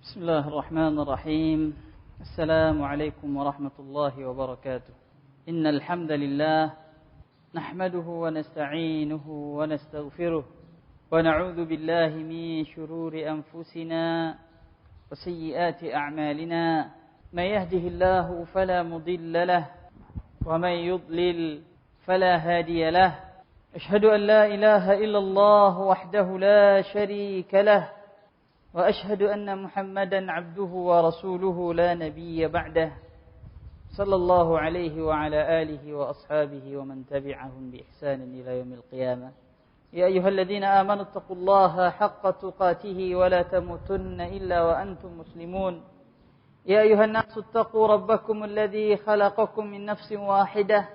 بسم الله الرحمن الرحيم. السلام عليكم ورحمة الله وبركاته. إن الحمد لله نحمده ونستعينه ونستغفره ونعوذ بالله من شرور أنفسنا وسيئات أعمالنا. من يهده الله فلا مضل له ومن يضلل فلا هادي له. أشهد أن لا إله إلا الله وحده لا شريك له وأشهد أن محمدا عبده ورسوله لا نبي بعده صلى الله عليه وعلى آله وأصحابه ومن تبعهم بإحسان إلى يوم القيامة. يا أيها الذين آمنوا اتقوا الله حق تقاته ولا تموتن إلا وأنتم مسلمون. يا أيها الناس اتقوا ربكم الذي خلقكم من نفس واحدة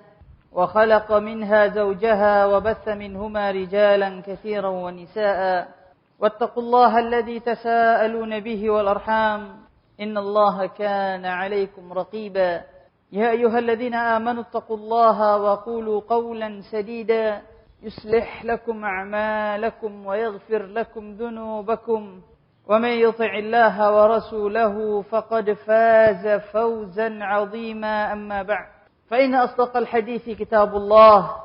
وخلق منها زوجها وبث منهما رجالا كثيرا ونساء واتقوا الله الذي تساءلون به والأرحام إن الله كان عليكم رقيبا. يا أيها الذين آمنوا اتقوا الله وقولوا قولا سديدا يصلح لكم أعمالكم ويغفر لكم ذنوبكم ومن يطع الله ورسوله فقد فاز فوزا عظيما. أما بعد فإن أصدق الحديث كتاب الله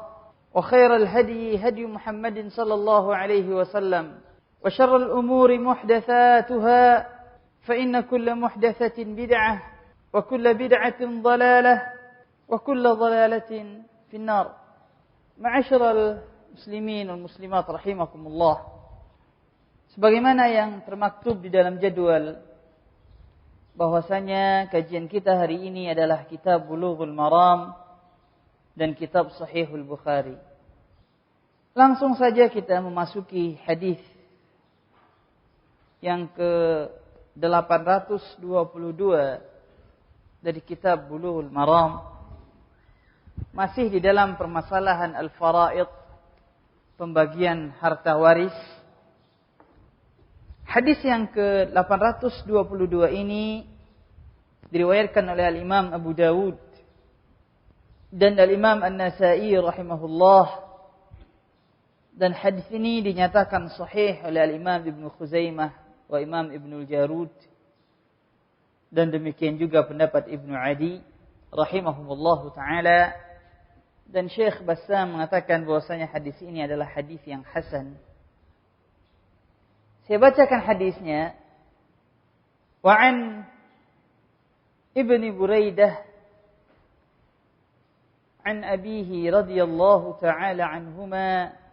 وخير الهدي هدي محمد صلى الله عليه وسلم وشر الأمور محدثاتها فإن كل محدثة بدعة وكل بدعة ضلالة وكل ضلالة في النار. معاشر المسلمين والmuslimat rahimakumullah. Sebagaimana yang termaktub di dalam jadwal bahwasanya kajian kita hari ini adalah kitab Bulughul Maram dan kitab Sahihul Bukhari. Langsung saja kita memasuki hadis yang ke-822 dari kitab Bulughul Maram, masih di dalam permasalahan al-faraid, pembagian harta waris. Hadis yang ke-822 ini diriwayatkan oleh al-Imam Abu Dawud dan al-Imam An-Nasa'i rahimahullah, dan hadis ini dinyatakan sahih oleh al-Imam Ibnu Khuzaimah wa Imam Ibnul Jarud, dan demikian juga pendapat Ibnu Adi rahimahumullahu ta'ala, dan Syekh Bassam mengatakan bahwasanya hadis ini adalah hadis yang hasan. Saya bacakan hadisnya. Wa an Ibni Buraidah an abihi radhiyallahu ta'ala anhuma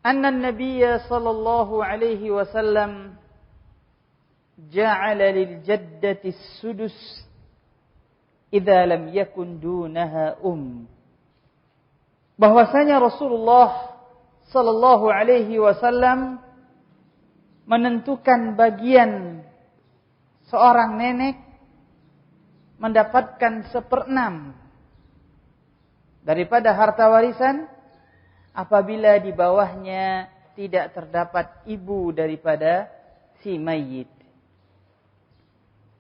أن النبي صلى الله عليه وسلم جعل للجدة السدس إذا لم يكن دونها bahwasanya Rasulullah sallallahu alaihi wasallam menentukan bagian seorang nenek mendapatkan 1/6 daripada harta warisan apabila di bawahnya tidak terdapat ibu daripada si mayit.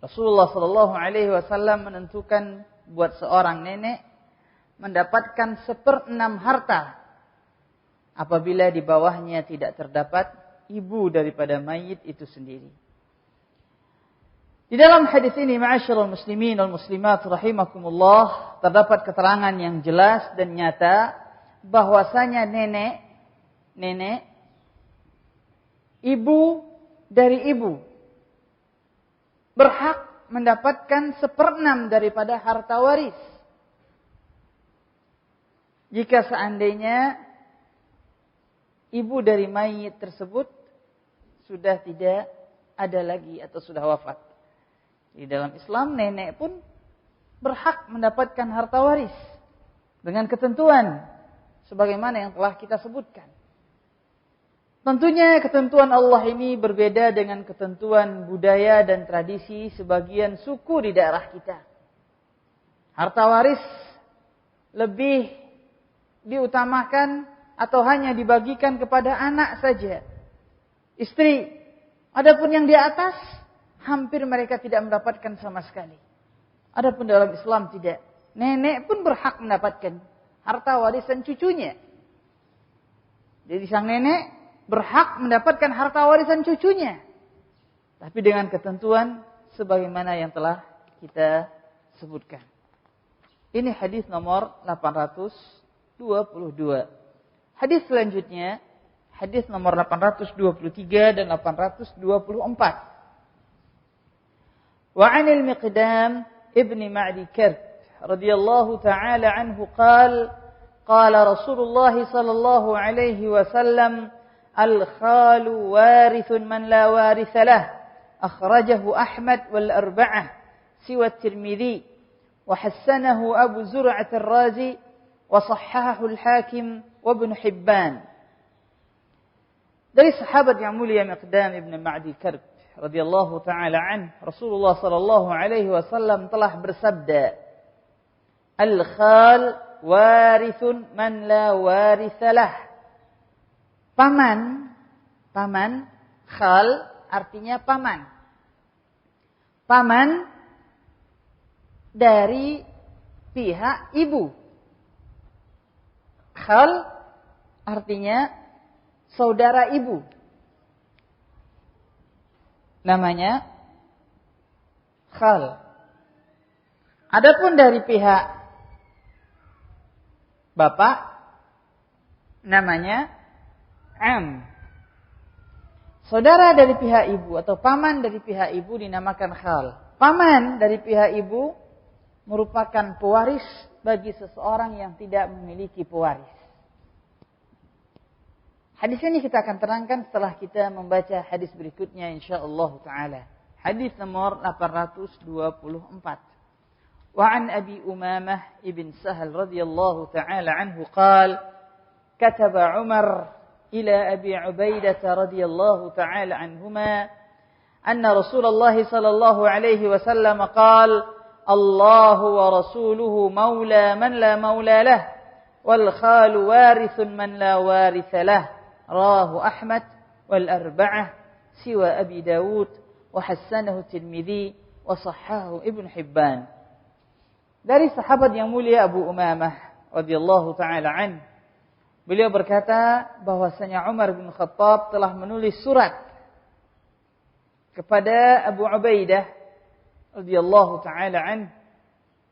Rasulullah sallallahu alaihi wasallam menentukan buat seorang nenek mendapatkan 1/6 harta apabila di bawahnya tidak terdapat ibu daripada mayit itu sendiri. Di dalam hadis ini, ma'asyiral muslimin wal muslimat rahimakumullah, terdapat keterangan yang jelas dan nyata bahwasanya nenek, ibu dari ibu, berhak mendapatkan 1/6 daripada harta waris. Jika seandainya ibu dari mayit tersebut sudah tidak ada lagi atau sudah wafat. Di dalam Islam, nenek pun berhak mendapatkan harta waris dengan ketentuan sebagaimana yang telah kita sebutkan. Tentunya ketentuan Allah ini berbeda dengan ketentuan budaya dan tradisi sebagian suku di daerah kita. Harta waris lebih diutamakan atau hanya dibagikan kepada anak saja, istri. Adapun yang di atas, hampir mereka tidak mendapatkan sama sekali. Adapun dalam Islam tidak. Nenek pun berhak mendapatkan harta warisan cucunya. Jadi sang nenek berhak mendapatkan harta warisan cucunya. Tapi dengan ketentuan sebagaimana yang telah kita sebutkan. Ini hadis nomor 822. Hadis selanjutnya, hadis nomor 823 dan 824. Wa 'anil Miqdam ibni Ma'di Karb radhiyallahu ta'ala anhu qala Rasulullah sallallahu alaihi wasallam al-khalu warithun man la waritha lah. Akhrajahu Ahmad wal arba'ah siwa Tirmidzi wa hassanahu Abu Zur'ah ar-Razi wa sahhahahu al-Hakim wa Ibn Hibban. Dari sahabat yang mulia Miqdam ibn Ma'di Karb radhiyallahu ta'ala an, Rasulullah sallallahu alaihi wasallam telah bersabda, al-khal warithun man la waritha lah. Paman, khal artinya paman. Paman dari pihak ibu. Khal artinya saudara ibu. Namanya khal. Adapun dari pihak bapak namanya am. Saudara dari pihak ibu atau paman dari pihak ibu dinamakan khal. Paman dari pihak ibu merupakan pewaris bagi seseorang yang tidak memiliki pewaris. Hadis ini kita akan terangkan setelah kita membaca hadis berikutnya insyaallah taala. Hadis nomor 824. Wa an Abi Umamah ibn Sahal radhiyallahu taala anhu qala kataba Umar ila Abi Ubaidah radhiyallahu taala anhuma anna Rasulullah sallallahu alaihi wasallam qala Allahu wa rasuluhu maula man la maula lah wal khalu warithun man la waritha lah. Rawahu Ahmad wal arba'ah siwa Abi Dawud wa hassanahu Tirmidzi wa sahhahu Ibn Hibban. Dari sahabat yang mulia Abu Umamah radhiyallahu taala an, beliau berkata bahwasanya Umar bin Khattab telah menulis surat kepada Abu Ubaidah radhiyallahu taala an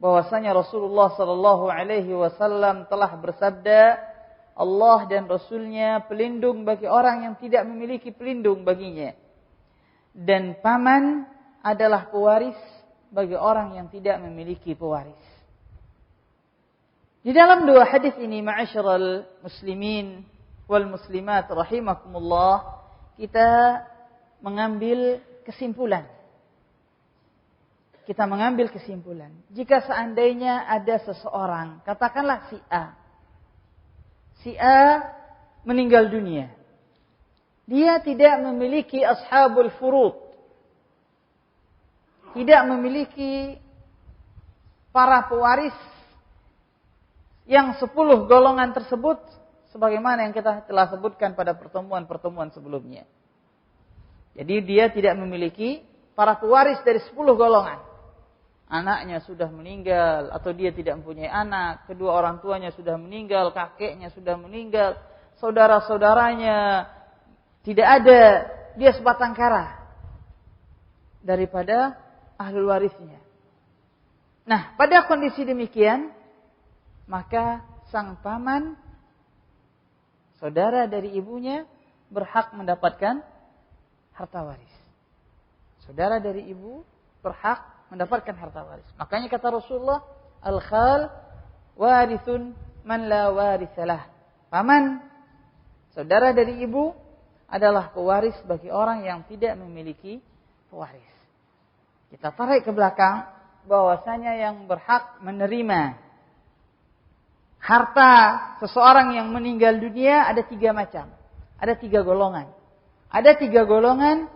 bahwasanya Rasulullah sallallahu alaihi wasallam telah bersabda, Allah dan Rasulnya pelindung bagi orang yang tidak memiliki pelindung baginya. Dan paman adalah pewaris bagi orang yang tidak memiliki pewaris. Di dalam dua hadis ini, ma'asyiral muslimin wal muslimat rahimakumullah, kita mengambil kesimpulan. Jika seandainya ada seseorang, katakanlah si A meninggal dunia. Dia tidak memiliki ashabul furud. Tidak memiliki para pewaris yang 10 golongan tersebut sebagaimana yang kita telah sebutkan pada pertemuan-pertemuan sebelumnya. Jadi dia tidak memiliki para pewaris dari 10 golongan. Anaknya sudah meninggal atau dia tidak mempunyai anak, kedua orang tuanya sudah meninggal, kakeknya sudah meninggal, saudara-saudaranya tidak ada, dia sebatang kara daripada ahlul warisnya. Nah, pada kondisi demikian, maka sang paman, saudara dari ibunya, berhak mendapatkan harta waris. Saudara dari ibu berhak mendapatkan harta waris. Makanya kata Rasulullah, al-khal warithun man la warithalah. Paman, saudara dari ibu adalah pewaris bagi orang yang tidak memiliki pewaris. Kita tarik ke belakang bahwasanya yang berhak menerima harta seseorang yang meninggal dunia ada 3 macam. Ada 3 golongan. Ada 3 golongan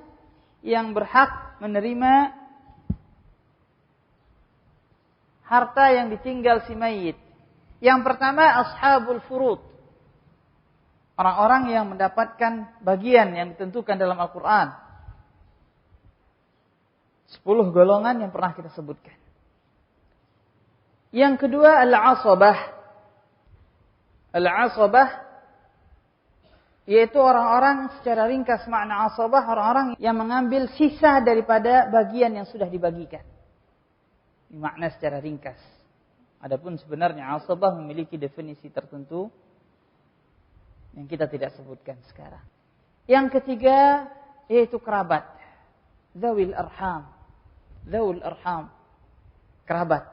yang berhak menerima harta yang ditinggal si mayit. Yang pertama ashabul furud. Orang-orang yang mendapatkan bagian yang ditentukan dalam Al-Quran. 10 golongan yang pernah kita sebutkan. Yang kedua al-asabah. Al-asabah Yaitu orang-orang, secara ringkas makna asabah, orang-orang yang mengambil sisa daripada bagian yang sudah dibagikan. Ini makna secara ringkas. Adapun sebenarnya asabah memiliki definisi tertentu yang kita tidak sebutkan sekarang. Yang ketiga yaitu kerabat. Zawil arham. Zawil arham. Kerabat.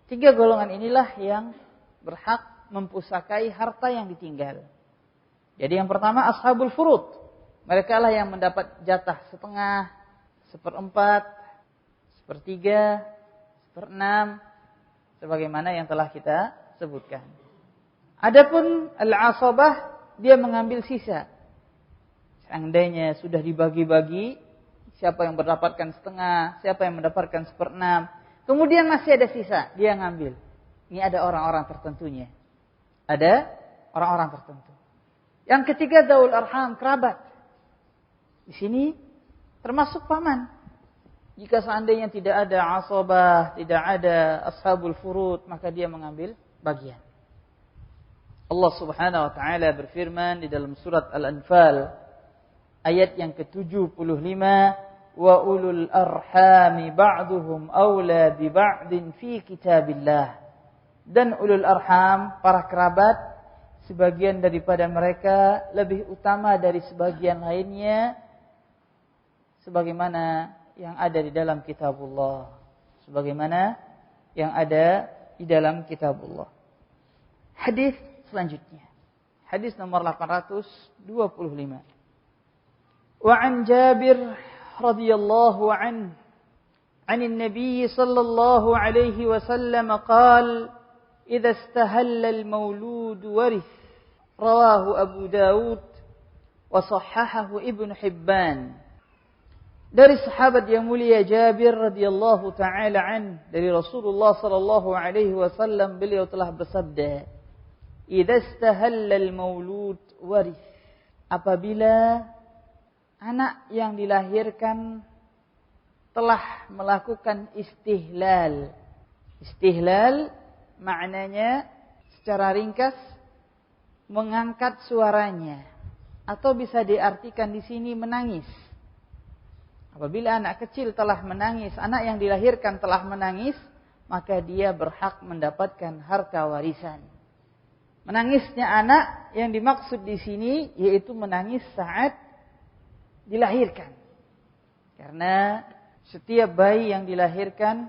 3 golongan inilah yang berhak mempusakai harta yang ditinggal. Jadi yang pertama ashabul furud. Mereka lah yang mendapat jatah setengah, 1/4, 1/3, 1/6, sebagaimana yang telah kita sebutkan. Adapun al-asabah, dia mengambil sisa. Seandainya sudah dibagi-bagi, siapa yang mendapatkan setengah, siapa yang mendapatkan 1/6, kemudian masih ada sisa, dia ngambil. Ini ada orang-orang tertentunya. Ada orang-orang tertentu. Yang ketiga zaul arham, kerabat. Di sini termasuk paman. Jika seandainya tidak ada asabah, tidak ada ashabul furud, maka dia mengambil bagian. Allah Subhanahu wa taala berfirman di dalam surat Al-Anfal ayat yang ke-75, wa ulul arhami ba'duhum aula bi ba'din fi kitabillah. Dan ulul arham, para kerabat, sebagian daripada mereka lebih utama dari sebagian lainnya sebagaimana yang ada di dalam kitabullah. Sebagaimana yang ada di dalam kitabullah. Hadis selanjutnya. Hadis nomor 825. Wa an Jabir radhiyallahu anhu عن النبي صلى الله عليه وسلم قال إذا استهل المولود ورث رواه أبو داود وصححه ابن حبان. Dari sahabat yang mulia Jabir radhiyallahu taala an, dari Rasulullah sallallahu alaihi wasallam, beliau telah bersabda, "Idza istahalla al-maulud warith." Apabila anak yang dilahirkan telah melakukan istihlal. Istihlal maknanya secara ringkas mengangkat suaranya, atau bisa diartikan di sini menangis. Apabila anak kecil telah menangis, anak yang dilahirkan telah menangis, maka dia berhak mendapatkan harta warisan. Menangisnya anak yang dimaksud di sini yaitu menangis saat dilahirkan. Karena setiap bayi yang dilahirkan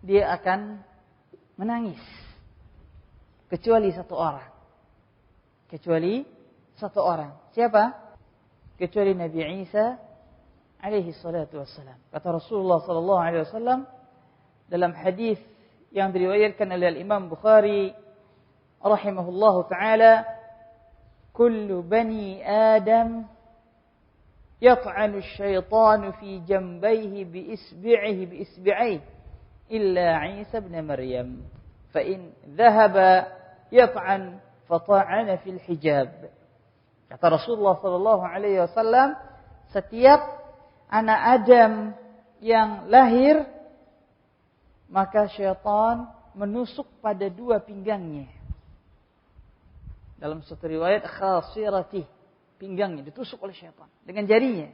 dia akan menangis. Kecuali satu orang. Kecuali satu orang. Siapa? Kecuali Nabi Isa alaihi salatu wassalam. Kata Rasulullah sallallahu alaihi wasallam dalam hadis yang diriwayatkan oleh Imam Bukhari rahimahullahu taala, kullu bani Adam yat'anu asy-syaitanu fi jambayhi bi isbi'ihi illa Isa ibn Maryam fa in dhahaba yat'an fata'ana fil hijab. Kata Rasulullah sallallahu alaihi wasallam, setiap anak Adam yang lahir, maka syaitan menusuk pada 2 pinggangnya. Dalam satu riwayat khasiratih, pinggangnya ditusuk oleh syaitan dengan jarinya.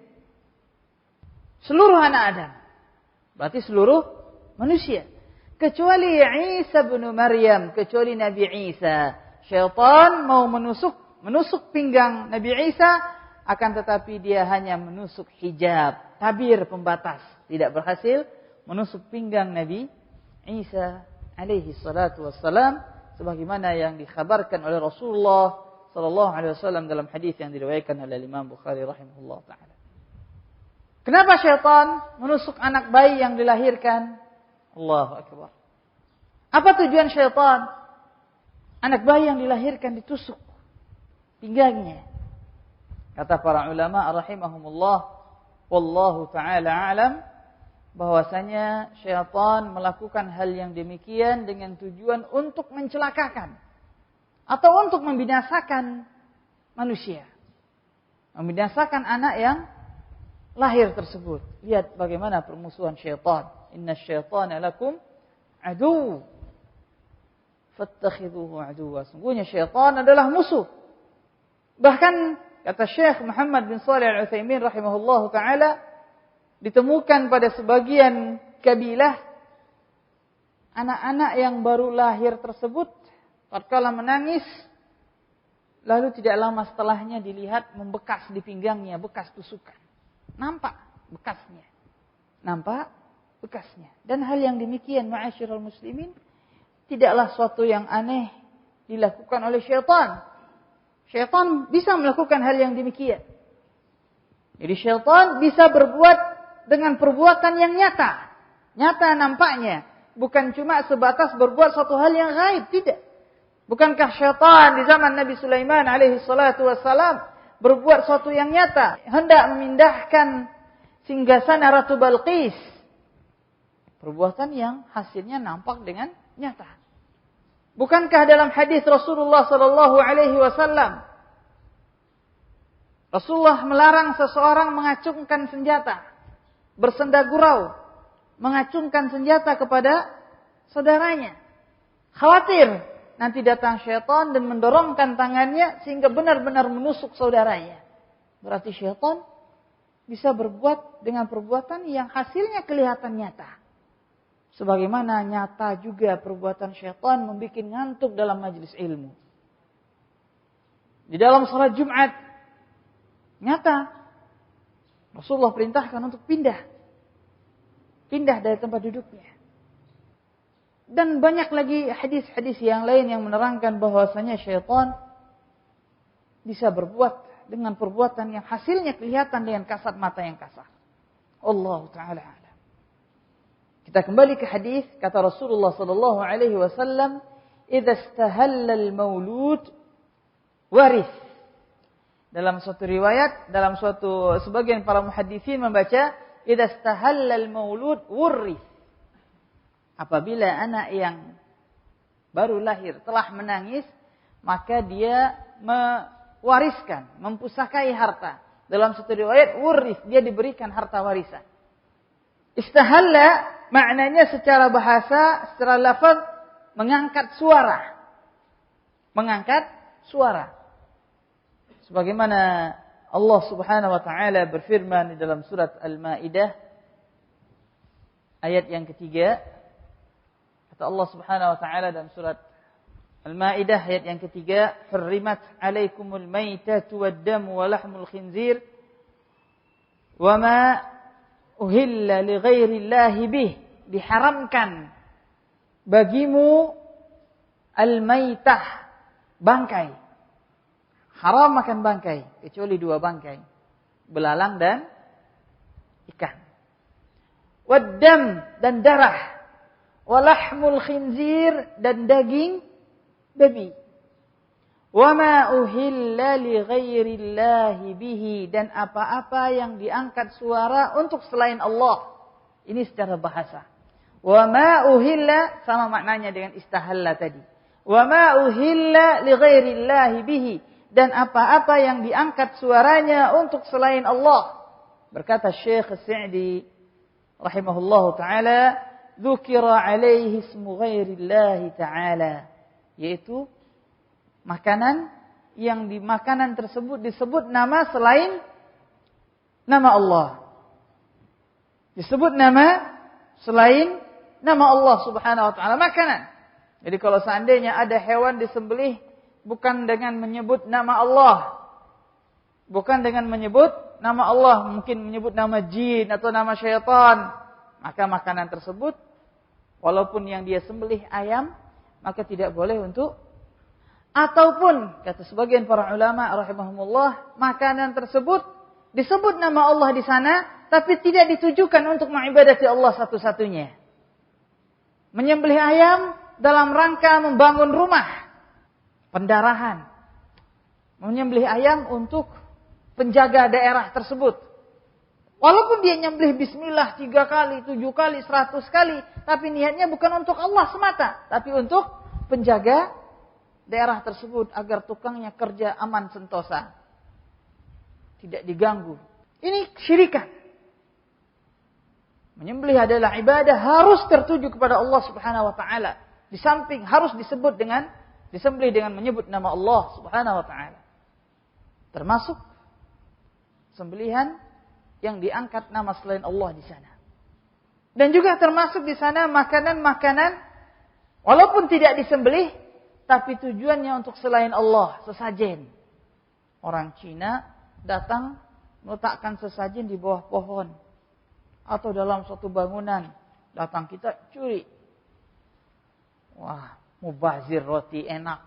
Seluruh anak Adam, berarti seluruh manusia, kecuali Isa bin Maryam, kecuali Nabi Isa. Syaitan mau menusuk pinggang Nabi Isa, akan tetapi dia hanya menusuk hijab, tabir pembatas, tidak berhasil menusuk pinggang Nabi Isa alaihi salatu wassalam, sebagaimana yang dikhabarkan oleh Rasulullah sallallahu alaihi wasallam dalam hadis yang diriwayatkan oleh Imam Bukhari rahimahullah taala. Kenapa syaitan menusuk anak bayi yang dilahirkan? Allahu akbar. Apa tujuan syaitan? Anak bayi yang dilahirkan ditusuk pinggangnya. Kata para ulama rahimahumullah, wallahu taala alam, bahwasanya syaitan melakukan hal yang demikian dengan tujuan untuk mencelakakan atau untuk membinasakan manusia. Membinasakan anak yang lahir tersebut. Lihat bagaimana permusuhan syaitan. Inna syaitana lakum adu fattakhidhuhu aduwa. Sungguhnya syaitan adalah musuh. Bahkan kata Syekh Muhammad bin Shalih Al-Utsaimin rahimahullahu taala, ditemukan pada sebagian kabilah anak-anak yang baru lahir tersebut tatkala menangis, lalu tidak lama setelahnya dilihat membekas di pinggangnya, bekas tusukan. Nampak bekasnya. Dan hal yang demikian, ma'asyiral muslimin, tidaklah suatu yang aneh dilakukan oleh syaitan. Syaitan bisa melakukan hal yang demikian. Jadi syaitan bisa berbuat dengan perbuatan yang nyata. Nyata nampaknya. Bukan cuma sebatas berbuat suatu hal yang gaib. Tidak. Bukankah syaitan di zaman Nabi Sulaiman alaihi salatu wassalam berbuat suatu yang nyata. Hendak memindahkan singgasana Ratu Balqis. Perbuatan yang hasilnya nampak dengan nyata. Bukankah dalam hadis Rasulullah sallallahu alaihi wasallam Rasulullah melarang seseorang mengacungkan senjata, bersenda gurau, mengacungkan senjata kepada saudaranya. Khawatir nanti datang syaitan dan mendorongkan tangannya sehingga benar-benar menusuk saudaranya. Berarti syaitan bisa berbuat dengan perbuatan yang hasilnya kelihatan nyata. Sebagaimana nyata juga perbuatan syaitan membuat ngantuk dalam majelis ilmu. Di dalam salat Jumat, nyata Rasulullah perintahkan untuk pindah dari tempat duduknya. Dan banyak lagi hadis-hadis yang lain yang menerangkan bahwasanya syaitan bisa berbuat dengan perbuatan yang hasilnya kelihatan dengan kasat mata yang kasar. Allah Ta'ala alam. Kita kembali ke hadis, kata Rasulullah sallallahu alaihi wasallam, "Idza istahalla al-maulud waris." Dalam suatu riwayat, sebagian para muhaddisin membaca, "Idza istahalla al-maulud wurris." Apabila anak yang baru lahir telah menangis, maka dia mewariskan, mempusakai harta. Dalam satu riwayat, wurris, dia diberikan harta warisan. Istahalla maknanya secara bahasa, secara lafaz, mengangkat suara. Mengangkat suara. Sebagaimana Allah Subhanahu wa taala berfirman di dalam surat Al-Maidah ayat yang ketiga. Kata Allah Subhanahu wa taala dalam surat Al-Maidah ayat yang ketiga, "Hurrimat 'alaikumul maitatu wad-damu wa lahmul khinzir wa ma uhilla li ghairillahi bih." Diharamkan bagimu al-maitah, bangkai. Haram makan bangkai, kecuali dua bangkai, belalang dan ikan. Waddam, dan darah. Walahmul khinzir, dan daging babi. Wama uhilla li ghairillahi bihi, dan apa-apa yang diangkat suara untuk selain Allah. Ini secara bahasa. Wama uhilla, sama maknanya dengan istahalla tadi. Wama uhilla li ghairillahi bihi, dan apa-apa yang diangkat suaranya untuk selain Allah. Berkata Syekh As-Sa'di rahimahullahu taala, dzukira alaihi ismu ghairillahi taala, yaitu makanan yang di makanan tersebut disebut nama selain nama Allah. Disebut nama selain nama Allah Subhanahu wa taala, makanan. Jadi kalau seandainya ada hewan disembelih bukan dengan menyebut nama Allah, bukan dengan menyebut nama Allah, mungkin menyebut nama jin atau nama syaitan, maka makanan tersebut walaupun yang dia sembelih ayam, maka tidak boleh untuk, ataupun kata sebagian para ulama rahimahumullah, makanan tersebut disebut nama Allah di sana tapi tidak ditujukan untuk mengibadati Allah satu-satunya. Menyembelih ayam dalam rangka membangun rumah, pendarahan. Menyembelih ayam untuk penjaga daerah tersebut. Walaupun dia nyembelih bismillah 3 kali, 7 kali, 100 kali, tapi niatnya bukan untuk Allah semata, tapi untuk penjaga daerah tersebut agar tukangnya kerja aman sentosa, tidak diganggu. Ini syirikan. Menyembelih adalah ibadah, harus tertuju kepada Allah Subhanahu wa taala. Di samping harus disembelih dengan menyebut nama Allah Subhanahu wa taala. Termasuk sembelihan yang diangkat nama selain Allah di sana. Dan juga termasuk di sana makanan-makanan walaupun tidak disembelih tapi tujuannya untuk selain Allah, sesajen. Orang Cina datang meletakkan sesajen di bawah pohon atau dalam suatu bangunan, datang kita curi. Wah, mubazir roti enak.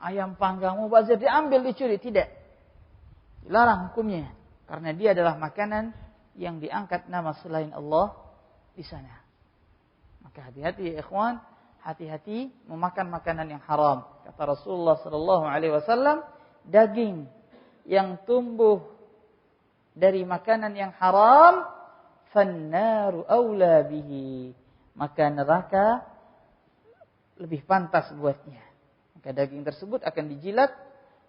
Ayam panggang mubazir diambil dicuri, tidak. Dilarang hukumnya karena dia adalah makanan yang diangkat nama selain Allah di sana. Maka hati-hati ya ikhwan, hati-hati memakan makanan yang haram. Kata Rasulullah sallallahu alaihi wasallam, daging yang tumbuh dari makanan yang haram, fannaru aula bihi, maka neraka lebih pantas buatnya. Maka daging tersebut akan dijilat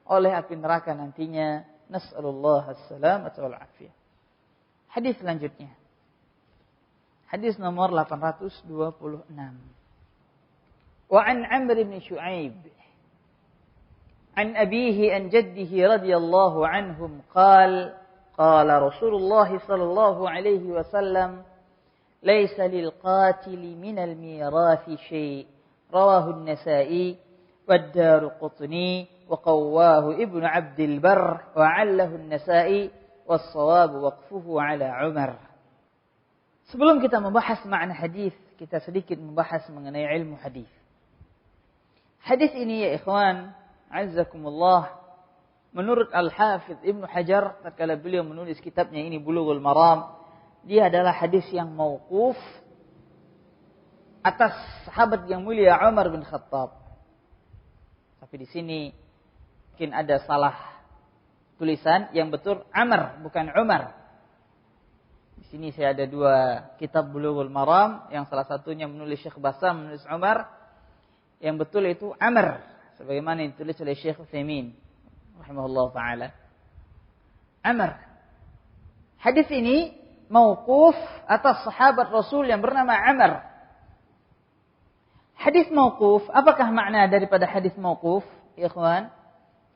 oleh api neraka nantinya. Nas'alullah as-salamata wal afiyah. Hadis selanjutnya. Hadis nomor 826. Wa an Amr bin Shu'aib an abihi an jaddihi radhiyallahu anhum qala qala Rasulullah sallallahu alaihi wasallam laysa lil qatili min al mirathi shay' rawahu an-Nasa'i wad-Daruqutni وقواه ابن عبد البر وعله النسائي والصواب وقفه على عمر. Sebelum kita membahas makna hadis, kita sedikit membahas mengenai ilmu hadis. Hadis ini ya ikhwan, azzakumullah, menurut Al-Hafidz Ibnu Hajar tatkala beliau menulis kitabnya ini Bulughul Maram, dia adalah hadis yang mauquf atas sahabat yang mulia Umar bin Khattab. Tapi di sini mungkin ada salah tulisan, yang betul Amr bukan Umar. Di sini saya ada dua kitab Bulughul Maram, yang salah satunya menulis Syekh Bassam, menulis Umar. Yang betul itu Amr, sebagaimana yang ditulis oleh Syekh Utsaimin rahimahullah taala. Amr. Hadis ini mauquf atas sahabat Rasul yang bernama Amr. Hadis mauquf, apakah makna daripada hadis mauquf, ikhwan?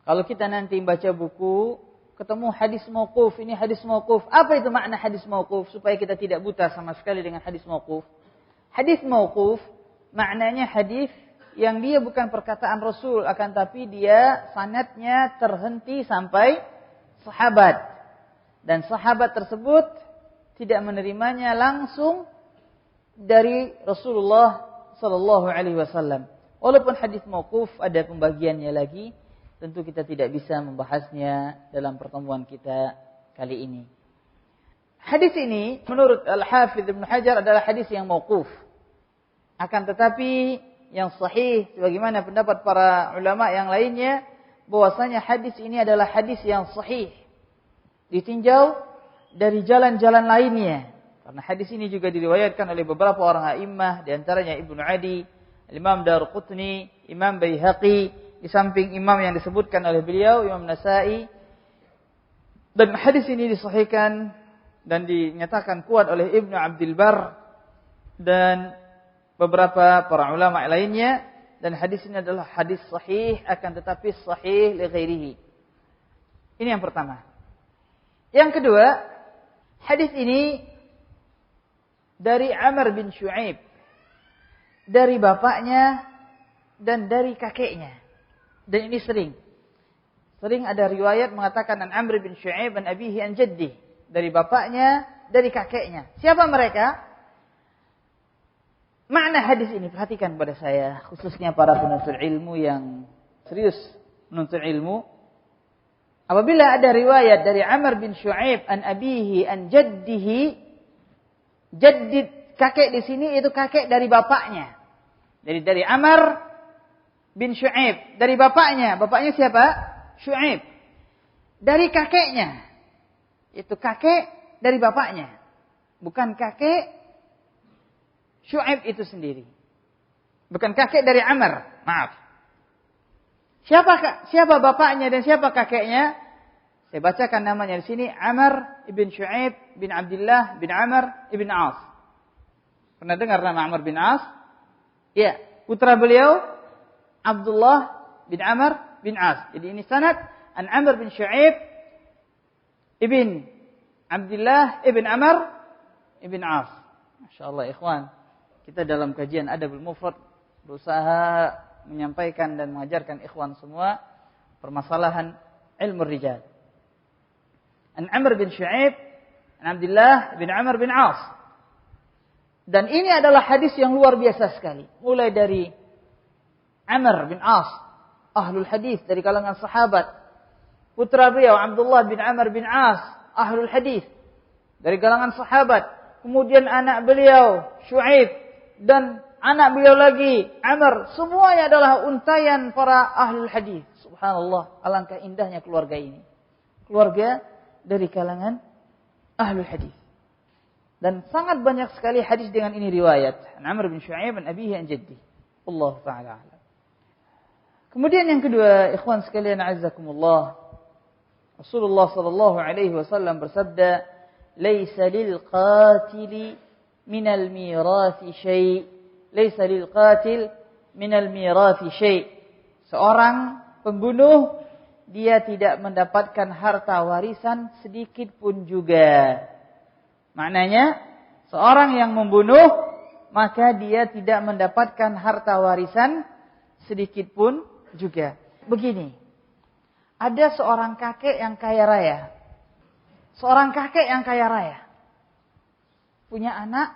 Kalau kita nanti baca buku, ketemu hadis mauquf, ini hadis mauquf. Apa itu makna hadis mauquf? Supaya kita tidak buta sama sekali dengan hadis mauquf. Hadis mauquf, maknanya hadis yang dia bukan perkataan Rasul, akan tapi dia sanadnya terhenti sampai sahabat. Dan sahabat tersebut tidak menerimanya langsung dari Rasulullah sallallahu alaihi wasallam. Walaupun hadis mauquf ada pembagiannya lagi, tentu kita tidak bisa membahasnya dalam pertemuan kita kali ini. Hadis ini menurut Al-Hafidz Ibnu Hajar adalah hadis yang mauquf. Akan tetapi yang sahih sebagaimana pendapat para ulama yang lainnya, bahwasanya hadis ini adalah hadis yang sahih, ditinjau dari jalan-jalan lainnya. Karena hadis ini juga diriwayatkan oleh beberapa orang a'immah, di antaranya Ibnu Adi, Imam Daruqutni, Imam Baihaqi, di samping imam yang disebutkan oleh beliau, Imam Nasa'i. Dan hadis ini disahihkan dan dinyatakan kuat oleh Ibnu Abdul Bar dan beberapa para ulama lainnya. Dan hadis ini adalah hadis sahih, akan tetapi sahih li ghairihi. Ini yang pertama. Yang kedua, hadis ini dari Amr bin Shu'aib, dari bapaknya dan dari kakeknya. Dan ini sering ada riwayat mengatakan an Amr bin Shu'aib an abihi an jaddi, dari bapaknya, dari kakeknya. Siapa mereka? Makna hadis ini, perhatikan pada saya, khususnya para penuntut ilmu yang serius menuntut ilmu. Apabila ada riwayat dari Amr bin Shu'aib an abihi an jaddihi, jaddid kakek di sini itu kakek dari bapaknya. Jadi dari Amr bin Shu'aib, dari bapaknya. Bapaknya siapa? Shu'aib. Dari kakeknya, itu kakek dari bapaknya, bukan kakek Shu'aib itu sendiri, bukan kakek dari Amr. Maaf. Siapa bapaknya dan siapa kakeknya? Saya bacakan namanya di sini, Amr ibn Shu'aib bin Abdullah bin Amr ibn As. Pernah dengar nama Amr bin As? Ya, putra beliau Abdullah bin Amr bin As. Jadi ini sanad an Amr bin Shu'aib ibn Abdullah ibn Amr ibn As. Masyaallah ikhwan, kita dalam kajian Adabul Mufrad berusaha menyampaikan dan mengajarkan ikhwan semua permasalahan ilmu rijal. An Amr bin Shu'aib an Abdullah bin Amr bin As. Dan ini adalah hadis yang luar biasa sekali. Mulai dari Amr bin As, ahlul hadis dari kalangan sahabat. Putra beliau Abdullah bin Amr bin As, ahlul hadis dari kalangan sahabat. Kemudian anak beliau Shu'aib dan anak beliau lagi Amr, semuanya adalah untayan para ahlul hadis. Subhanallah, alangkah indahnya keluarga ini. Keluarga dari kalangan ahlul hadis. Dan sangat banyak sekali hadis dengan ini riwayat. Amr bin Shu'aib an abihi an jaddi. Allah taala a'lam. Kemudian yang kedua, ikhwan sekalian a'azzakumullah. Rasulullah sallallahu alaihi wasallam bersabda, "Laisa lil qatili minal mirathi syai'." Laisa lil qatil minal mirathi syai'. Seorang pembunuh dia tidak mendapatkan harta warisan sedikit pun juga. Maknanya, seorang yang membunuh maka dia tidak mendapatkan harta warisan sedikit pun juga. Begini, ada seorang kakek yang kaya raya. Seorang kakek yang kaya raya. Punya anak,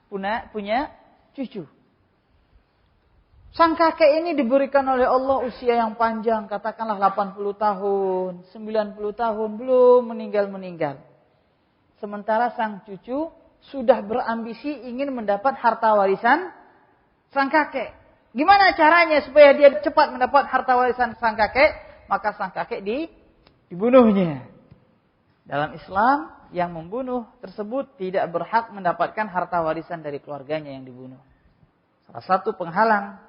punya cucu. Sang kakek ini diberikan oleh Allah usia yang panjang, katakanlah 80 tahun, 90 tahun, belum meninggal. Sementara sang cucu sudah berambisi ingin mendapat harta warisan sang kakek. Gimana caranya supaya dia cepat mendapat harta warisan sang kakek? Maka sang kakek dibunuhnya. Dalam Islam, yang membunuh tersebut tidak berhak mendapatkan harta warisan dari keluarganya yang dibunuh. Salah satu penghalang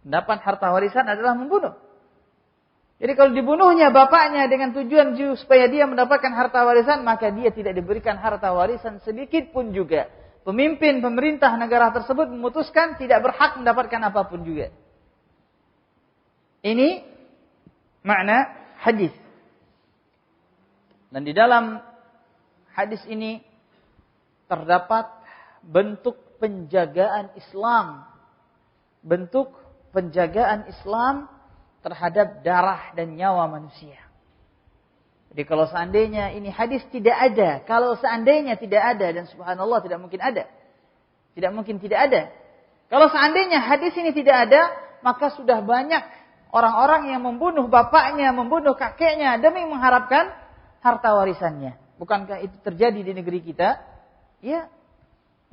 mendapat harta warisan adalah membunuh. Jadi kalau dibunuhnya bapaknya dengan tujuan supaya dia mendapatkan harta warisan, maka dia tidak diberikan harta warisan sedikit pun juga. Pemimpin pemerintah negara tersebut memutuskan tidak berhak mendapatkan apapun juga. Ini makna hadis. Dan di dalam hadis ini terdapat bentuk penjagaan Islam. Bentuk penjagaan Islam terhadap darah dan nyawa manusia. Jadi kalau seandainya ini hadis tidak ada, kalau seandainya tidak ada, dan subhanallah tidak mungkin ada. Tidak mungkin tidak ada. Kalau seandainya hadis ini tidak ada, maka sudah banyak orang-orang yang membunuh bapaknya, membunuh kakeknya demi mengharapkan harta warisannya. Bukankah itu terjadi di negeri kita? Ya.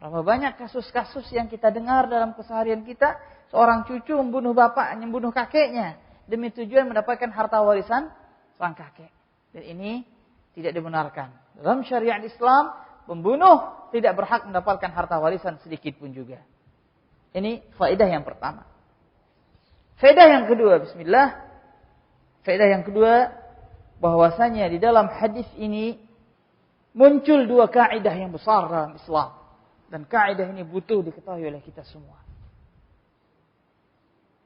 Berapa banyak kasus-kasus yang kita dengar dalam keseharian kita, seorang cucu membunuh bapaknya, membunuh kakeknya demi tujuan mendapatkan harta warisan sang kakek. Dan ini tidak dibenarkan. Dalam syariat Islam, pembunuh tidak berhak mendapatkan harta warisan sedikit pun juga. Ini faedah yang pertama. Faedah yang kedua, bismillah. Faedah yang kedua, bahwasanya di dalam hadis ini muncul dua kaidah yang besar dalam Islam. Dan kaidah ini butuh diketahui oleh kita semua.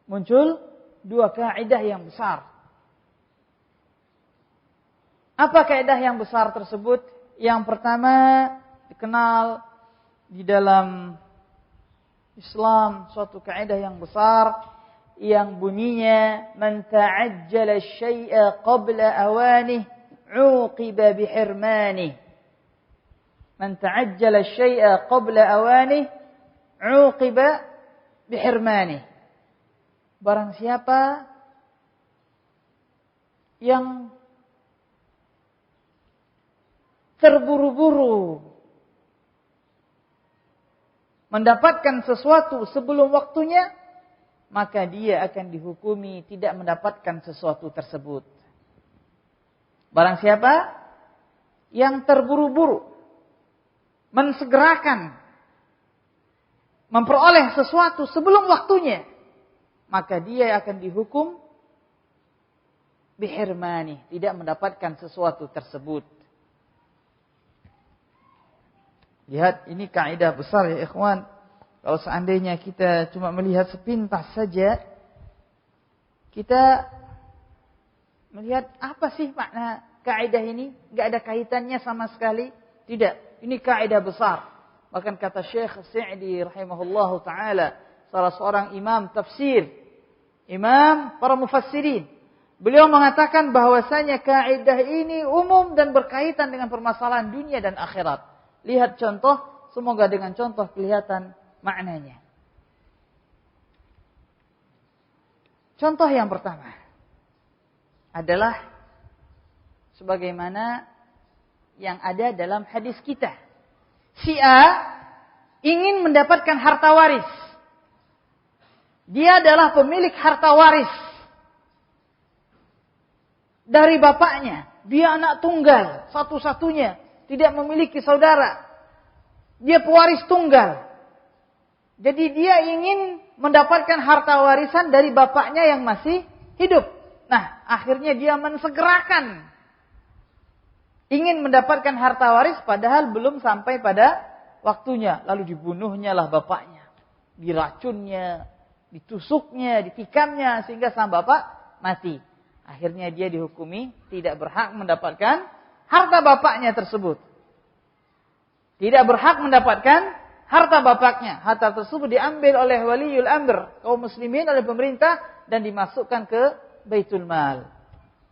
Muncul dua kaidah yang besar. Apa kaidah yang besar tersebut? Yang pertama dikenal di dalam Islam suatu kaidah yang besar yang bunyinya man ta'ajjala syai'a qabla awanih 'uqiba bihirmanih. Man ta'ajjala syai'a qabla awanih 'uqiba bihirmanih. Barang siapa yang terburu-buru mendapatkan sesuatu sebelum waktunya, maka dia akan dihukumi tidak mendapatkan sesuatu tersebut. Barang siapa yang terburu-buru mensegerakan memperoleh sesuatu sebelum waktunya, maka dia akan dihukum bihirmani, tidak mendapatkan sesuatu tersebut. Lihat, ini kaidah besar ya ikhwan. Kalau seandainya kita cuma melihat sepintas saja, kita melihat apa sih makna kaidah ini? Enggak ada kaitannya sama sekali. Tidak, ini kaidah besar. Bahkan kata Syekh Sa'di rahimahullahu taala, salah seorang imam tafsir, imam para mufassirin, beliau mengatakan bahwasanya kaidah ini umum dan berkaitan dengan permasalahan dunia dan akhirat. Lihat contoh, semoga dengan contoh kelihatan maknanya. Contoh yang pertama adalah sebagaimana yang ada dalam hadis kita. Si A ingin mendapatkan harta waris. Dia adalah pemilik harta waris dari bapaknya. Dia anak tunggal, satu-satunya, tidak memiliki saudara. Dia pewaris tunggal. Jadi dia ingin mendapatkan harta warisan dari bapaknya yang masih hidup. Nah, akhirnya dia mensegerakan ingin mendapatkan harta waris padahal belum sampai pada waktunya. Lalu dibunuhnya lah bapaknya. Diracunnya, ditusuknya, ditikamnya sehingga sang bapak mati. Akhirnya dia dihukumi tidak berhak mendapatkan harta bapaknya tersebut. Tidak berhak mendapatkan harta bapaknya. Harta tersebut diambil oleh waliul amr, kaum muslimin, oleh pemerintah dan dimasukkan ke Baitul Mal.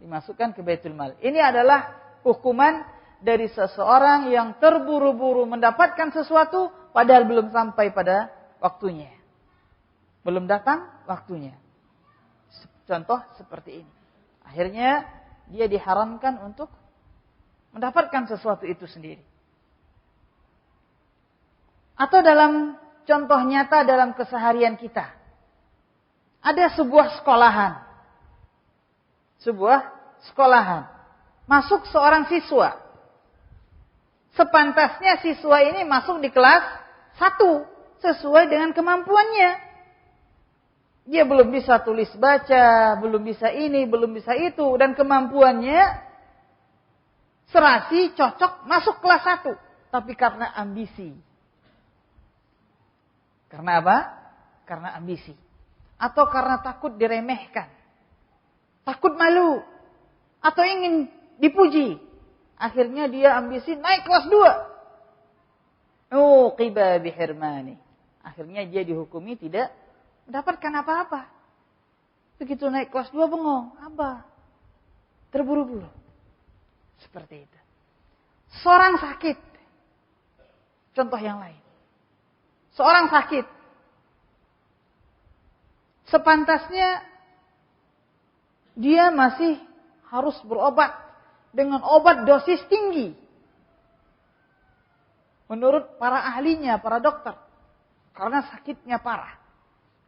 Dimasukkan ke Baitul Mal. Ini adalah hukuman dari seseorang yang terburu-buru mendapatkan sesuatu padahal belum sampai pada waktunya. Belum datang waktunya. Contoh seperti ini. Akhirnya dia diharamkan untuk mendapatkan sesuatu itu sendiri. Atau dalam contoh nyata dalam keseharian kita. Ada sebuah sekolahan. Sebuah sekolahan. Masuk seorang siswa. Sepantasnya siswa ini masuk di kelas 1. Sesuai dengan kemampuannya. Dia belum bisa tulis baca. Belum bisa ini, belum bisa itu. Dan kemampuannya serasi, cocok, masuk kelas 1. Tapi karena ambisi. Karena apa? Karena ambisi. Atau karena takut diremehkan. Takut malu. Atau ingin dipuji. Akhirnya dia ambisi naik kelas 2. Uqiba bihirmani. Akhirnya dia dihukumi tidak mendapatkan apa-apa. Begitu naik kelas 2 bengong. Apa? Terburu-buru. Seperti itu. Seorang sakit. Contoh yang lain. Seorang sakit. Sepantasnya dia masih harus berobat dengan obat dosis tinggi. Menurut para ahlinya, para dokter. Karena sakitnya parah.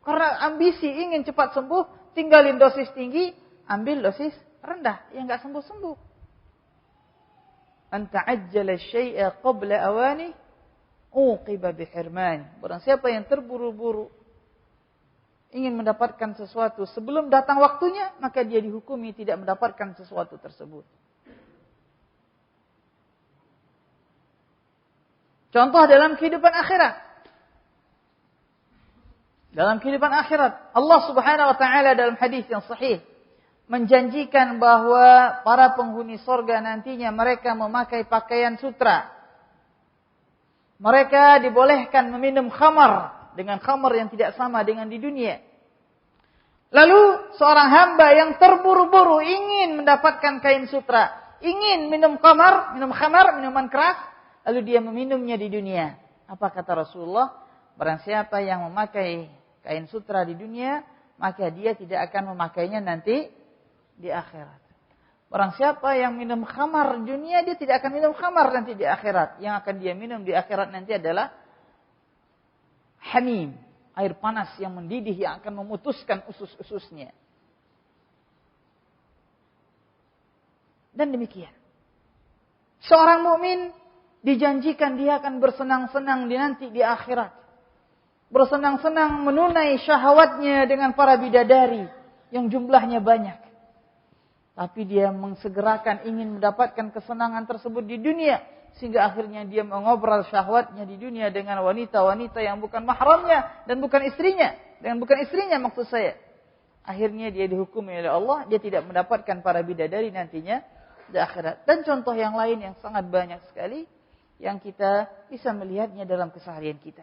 Karena ambisi ingin cepat sembuh, tinggalin dosis tinggi, ambil dosis rendah yang enggak sembuh-sembuh. Anta ajjala syai'a qabla awani uqiba bihirman. Barang siapa yang terburu-buru ingin mendapatkan sesuatu sebelum datang waktunya, maka dia dihukumi tidak mendapatkan sesuatu tersebut. Contoh dalam kehidupan akhirat. Dalam kehidupan akhirat, Allah Subhanahu wa taala dalam hadis yang sahih menjanjikan bahwa para penghuni surga nantinya mereka memakai pakaian sutra. Mereka dibolehkan meminum khamar dengan khamar yang tidak sama dengan di dunia. Lalu seorang hamba yang terburu-buru ingin mendapatkan kain sutra, ingin minum khamar, minuman keras, lalu dia meminumnya di dunia. Apa kata Rasulullah? Barang siapa yang memakai kain sutra di dunia, maka dia tidak akan memakainya nanti di akhirat. Barang siapa yang minum khamar di dunia, dia tidak akan minum khamar nanti di akhirat. Yang akan dia minum di akhirat nanti adalah hamim, air panas yang mendidih yang akan memutuskan usus-ususnya. Dan demikian. Seorang mukmin dijanjikan dia akan bersenang-senang nanti di akhirat. Bersenang-senang menunai syahwatnya dengan para bidadari yang jumlahnya banyak. Tapi dia mengsegerakan ingin mendapatkan kesenangan tersebut di dunia. Sehingga akhirnya dia mengobrol syahwatnya di dunia dengan wanita-wanita yang bukan mahramnya dan bukan istrinya. Dengan bukan istrinya maksud saya. akhirnya dia dihukumi oleh Allah, dia tidak mendapatkan para bidadari nantinya di akhirat. Dan contoh yang lain yang sangat banyak sekali yang kita bisa melihatnya dalam keseharian kita.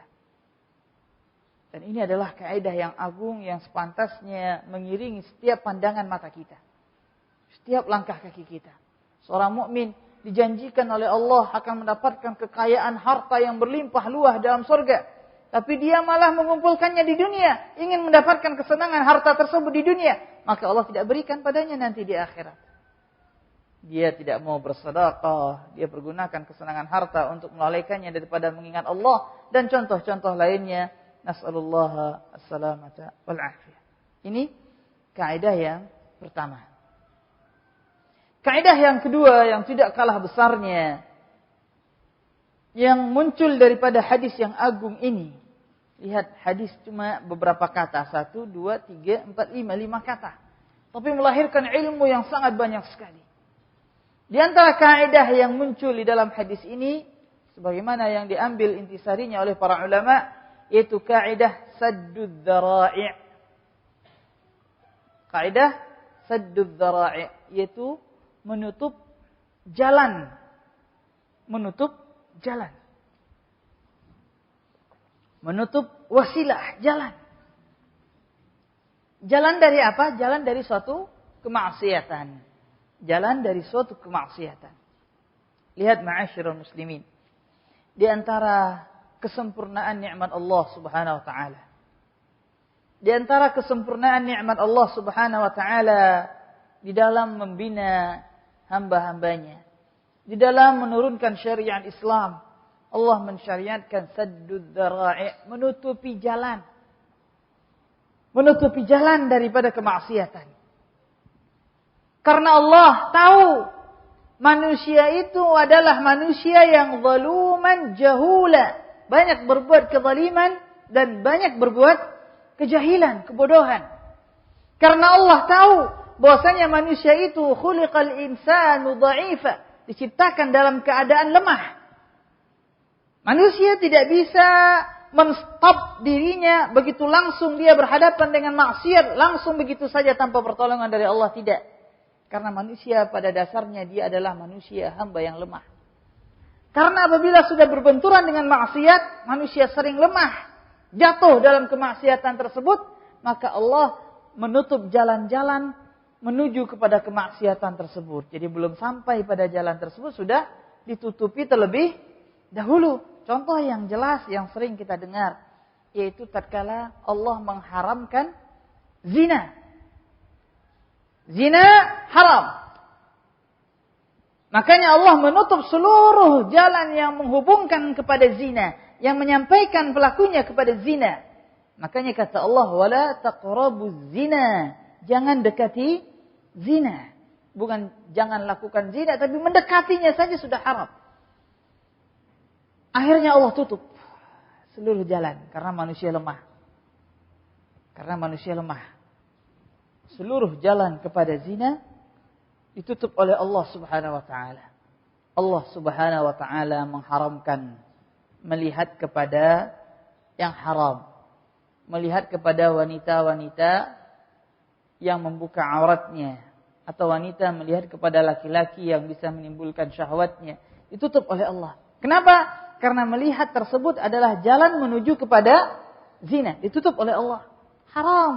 Dan ini adalah kaidah yang agung yang sepantasnya mengiringi setiap pandangan mata kita. Setiap langkah kaki kita. Seorang mukmin dijanjikan oleh Allah akan mendapatkan kekayaan harta yang berlimpah luah dalam surga. Tapi dia malah mengumpulkannya di dunia. Ingin mendapatkan kesenangan harta tersebut di dunia. Maka Allah tidak berikan padanya nanti di akhirat. Dia tidak mau bersedekah. Dia pergunakan kesenangan harta untuk melalaikannya daripada mengingat Allah. Dan contoh-contoh lainnya. Nas'alullah as-salamata wal-afiyah. Ini kaidah yang pertama. Kaidah yang kedua yang tidak kalah besarnya. Yang muncul daripada hadis yang agung ini. Lihat hadis cuma beberapa kata. 1, 2, 3, 4, 5. 5 kata. Tapi melahirkan ilmu yang sangat banyak sekali. Di antara kaidah yang muncul di dalam hadis ini. Sebagaimana yang diambil intisarinya oleh para ulama. Yaitu kaidah saddud dhara'i'. Kaidah saddud dhara'i'. Yaitu menutup jalan. Menutup jalan. Menutup wasilah, jalan. Jalan dari apa? Jalan dari suatu kemaksiatan. Jalan dari suatu kemaksiatan. Lihat ma'asyiral muslimin. Di antara kesempurnaan nikmat Allah Subhanahu wa taala. Di antara kesempurnaan nikmat Allah Subhanahu wa taala di dalam membina hamba-hambanya. Di dalam menurunkan syariat Islam, Allah mensyariatkan saddud dhara'i', menutupi jalan. Menutupi jalan daripada kemaksiatan. Karena Allah tahu manusia itu adalah manusia yang zaluman jahula. Banyak berbuat kezaliman dan banyak berbuat kejahilan, kebodohan. Karena Allah tahu bahwasanya manusia itu khuliqal insanu dha'ifa, diciptakan dalam keadaan lemah. Manusia tidak bisa menstop dirinya begitu langsung dia berhadapan dengan maksiat, langsung begitu saja tanpa pertolongan dari Allah, tidak. Karena manusia pada dasarnya dia adalah manusia hamba yang lemah. Karena apabila sudah berbenturan dengan maksiat, manusia sering lemah, jatuh dalam kemaksiatan tersebut, maka Allah menutup jalan-jalan menuju kepada kemaksiatan tersebut. Jadi belum sampai pada jalan tersebut sudah ditutupi terlebih dahulu. Contoh yang jelas yang sering kita dengar, yaitu tatkala Allah mengharamkan zina. Zina haram. Makanya Allah menutup seluruh jalan yang menghubungkan kepada zina, yang menyampaikan pelakunya kepada zina. Makanya kata Allah, wala taqrabuz zina. Jangan dekati zina. Bukan jangan lakukan zina, tapi mendekatinya saja sudah haram. Akhirnya Allah tutup seluruh jalan karena manusia lemah. Karena manusia lemah. Seluruh jalan kepada zina ditutup oleh Allah Subhanahu wa taala. Allah Subhanahu wa taala mengharamkan melihat kepada yang haram. Melihat kepada wanita-wanita yang membuka auratnya atau wanita melihat kepada laki-laki yang bisa menimbulkan syahwatnya, ditutup oleh Allah. Kenapa? Karena melihat tersebut adalah jalan menuju kepada zina, ditutup oleh Allah. Haram.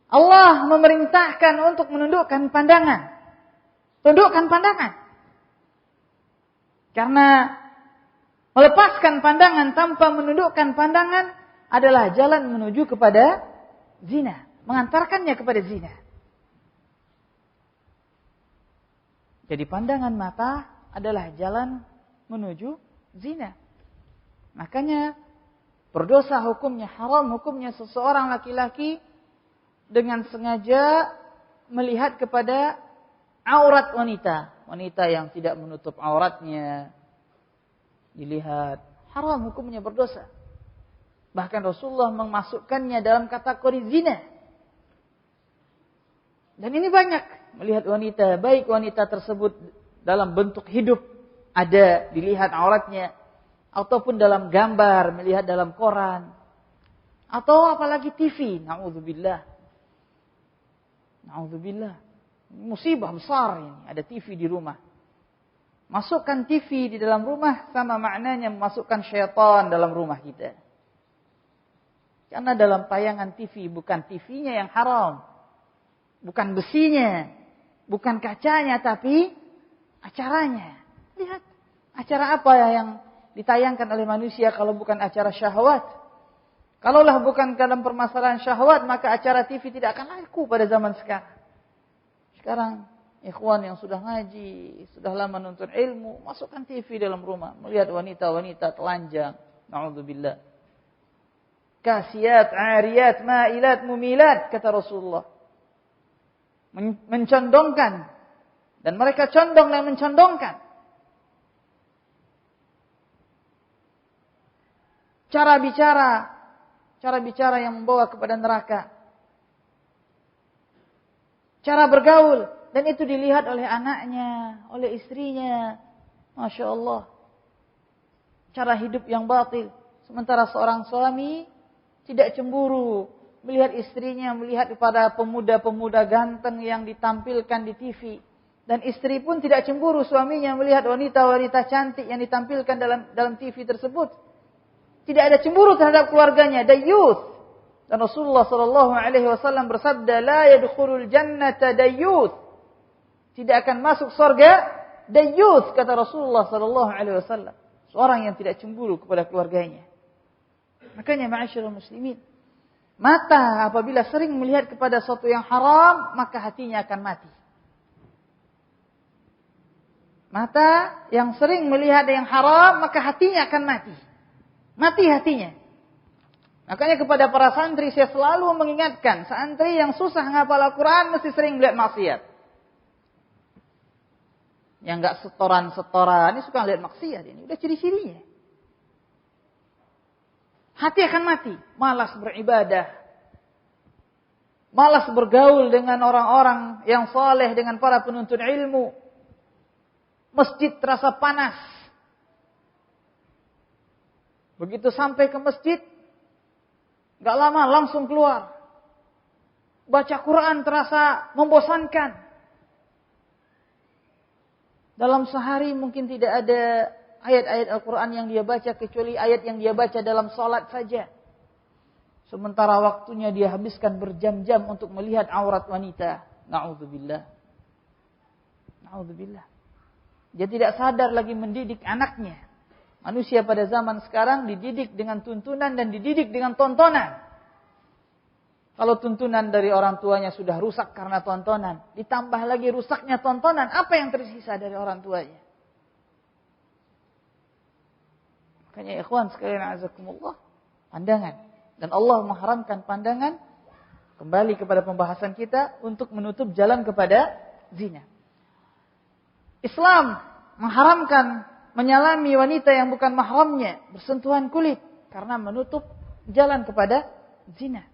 Allah memerintahkan untuk menundukkan pandangan. Tundukkan pandangan. Karena melepaskan pandangan tanpa menundukkan pandangan adalah jalan menuju kepada zina. Mengantarkannya kepada zina. Jadi pandangan mata adalah jalan menuju zina. Makanya berdosa hukumnya, haram hukumnya seseorang laki-laki dengan sengaja melihat kepada aurat wanita. Wanita yang tidak menutup auratnya dilihat. Haram hukumnya, berdosa. Bahkan Rasulullah memasukkannya dalam kategori zina. Dan ini banyak. Melihat wanita, baik wanita tersebut dalam bentuk hidup, ada dilihat auratnya. Ataupun dalam gambar, melihat dalam koran. Atau apalagi TV, na'udzubillah. Na'udzubillah. Musibah besar ini, ada TV di rumah. Masukkan TV di dalam rumah sama maknanya memasukkan syaitan dalam rumah kita. Karena dalam tayangan TV bukan TV-nya yang haram. Bukan besinya, bukan kacanya, tapi acaranya. Lihat, acara apa yang ditayangkan oleh manusia kalau bukan acara syahwat? Kalaulah bukan dalam permasalahan syahwat, maka acara TV tidak akan laku pada zaman sekarang. Sekarang, ikhwan yang sudah ngaji, sudah lama nuntut ilmu, masukkan TV dalam rumah. Melihat wanita-wanita telanjang. Na'udzubillah. Kasiyat, ariyat, ma'ilat, mumilat, kata Rasulullah. Mencondongkan. Dan mereka condong dan mencondongkan. Cara bicara yang membawa kepada neraka. Cara bergaul. Dan itu dilihat oleh anaknya, oleh istrinya. Masya Allah. Cara hidup yang batil. Sementara seorang suami tidak cemburu. Melihat istrinya, melihat kepada pemuda-pemuda ganteng yang ditampilkan di TV. Dan istri pun tidak cemburu suaminya melihat wanita-wanita cantik yang ditampilkan dalam TV tersebut. Tidak ada cemburu terhadap keluarganya. Dayyuth. Dan Rasulullah SAW bersabda, la yadkhulul jannata dayyuth. Tidak akan masuk surga dayyuth, kata Rasulullah SAW. Seorang yang tidak cemburu kepada keluarganya. Makanya ma'asyiral muslimin, mata apabila sering melihat kepada sesuatu yang haram, maka hatinya akan mati. Mata yang sering melihat yang haram, maka hatinya akan mati. Mati hatinya. Makanya kepada para santri saya selalu mengingatkan, santri yang susah ngapal Al-Quran mesti sering melihat maksiat. Yang enggak setoran-setoran, ini suka lihat maksiat ini. Udah ciri-cirinya. Hati akan mati. Malas beribadah. Malas bergaul dengan orang-orang yang saleh, dengan para penuntut ilmu. Masjid terasa panas. Begitu sampai ke masjid, gak lama langsung keluar. Baca Quran terasa membosankan. Dalam sehari mungkin tidak ada ayat-ayat Al-Quran yang dia baca kecuali ayat yang dia baca dalam salat saja. Sementara waktunya dia habiskan berjam-jam untuk melihat aurat wanita. Na'udzubillah. Na'udzubillah. Dia tidak sadar lagi mendidik anaknya. Manusia pada zaman sekarang dididik dengan tuntunan dan dididik dengan tontonan. Kalau tuntunan dari orang tuanya sudah rusak karena tontonan, ditambah lagi rusaknya tontonan, apa yang tersisa dari orang tuanya? Makanya ikhwan sekalian azakumullah, pandangan. Dan Allah mengharamkan pandangan, kembali kepada pembahasan kita, untuk menutup jalan kepada zina. Islam mengharamkan menyalami wanita yang bukan mahramnya, bersentuhan kulit, karena menutup jalan kepada zina.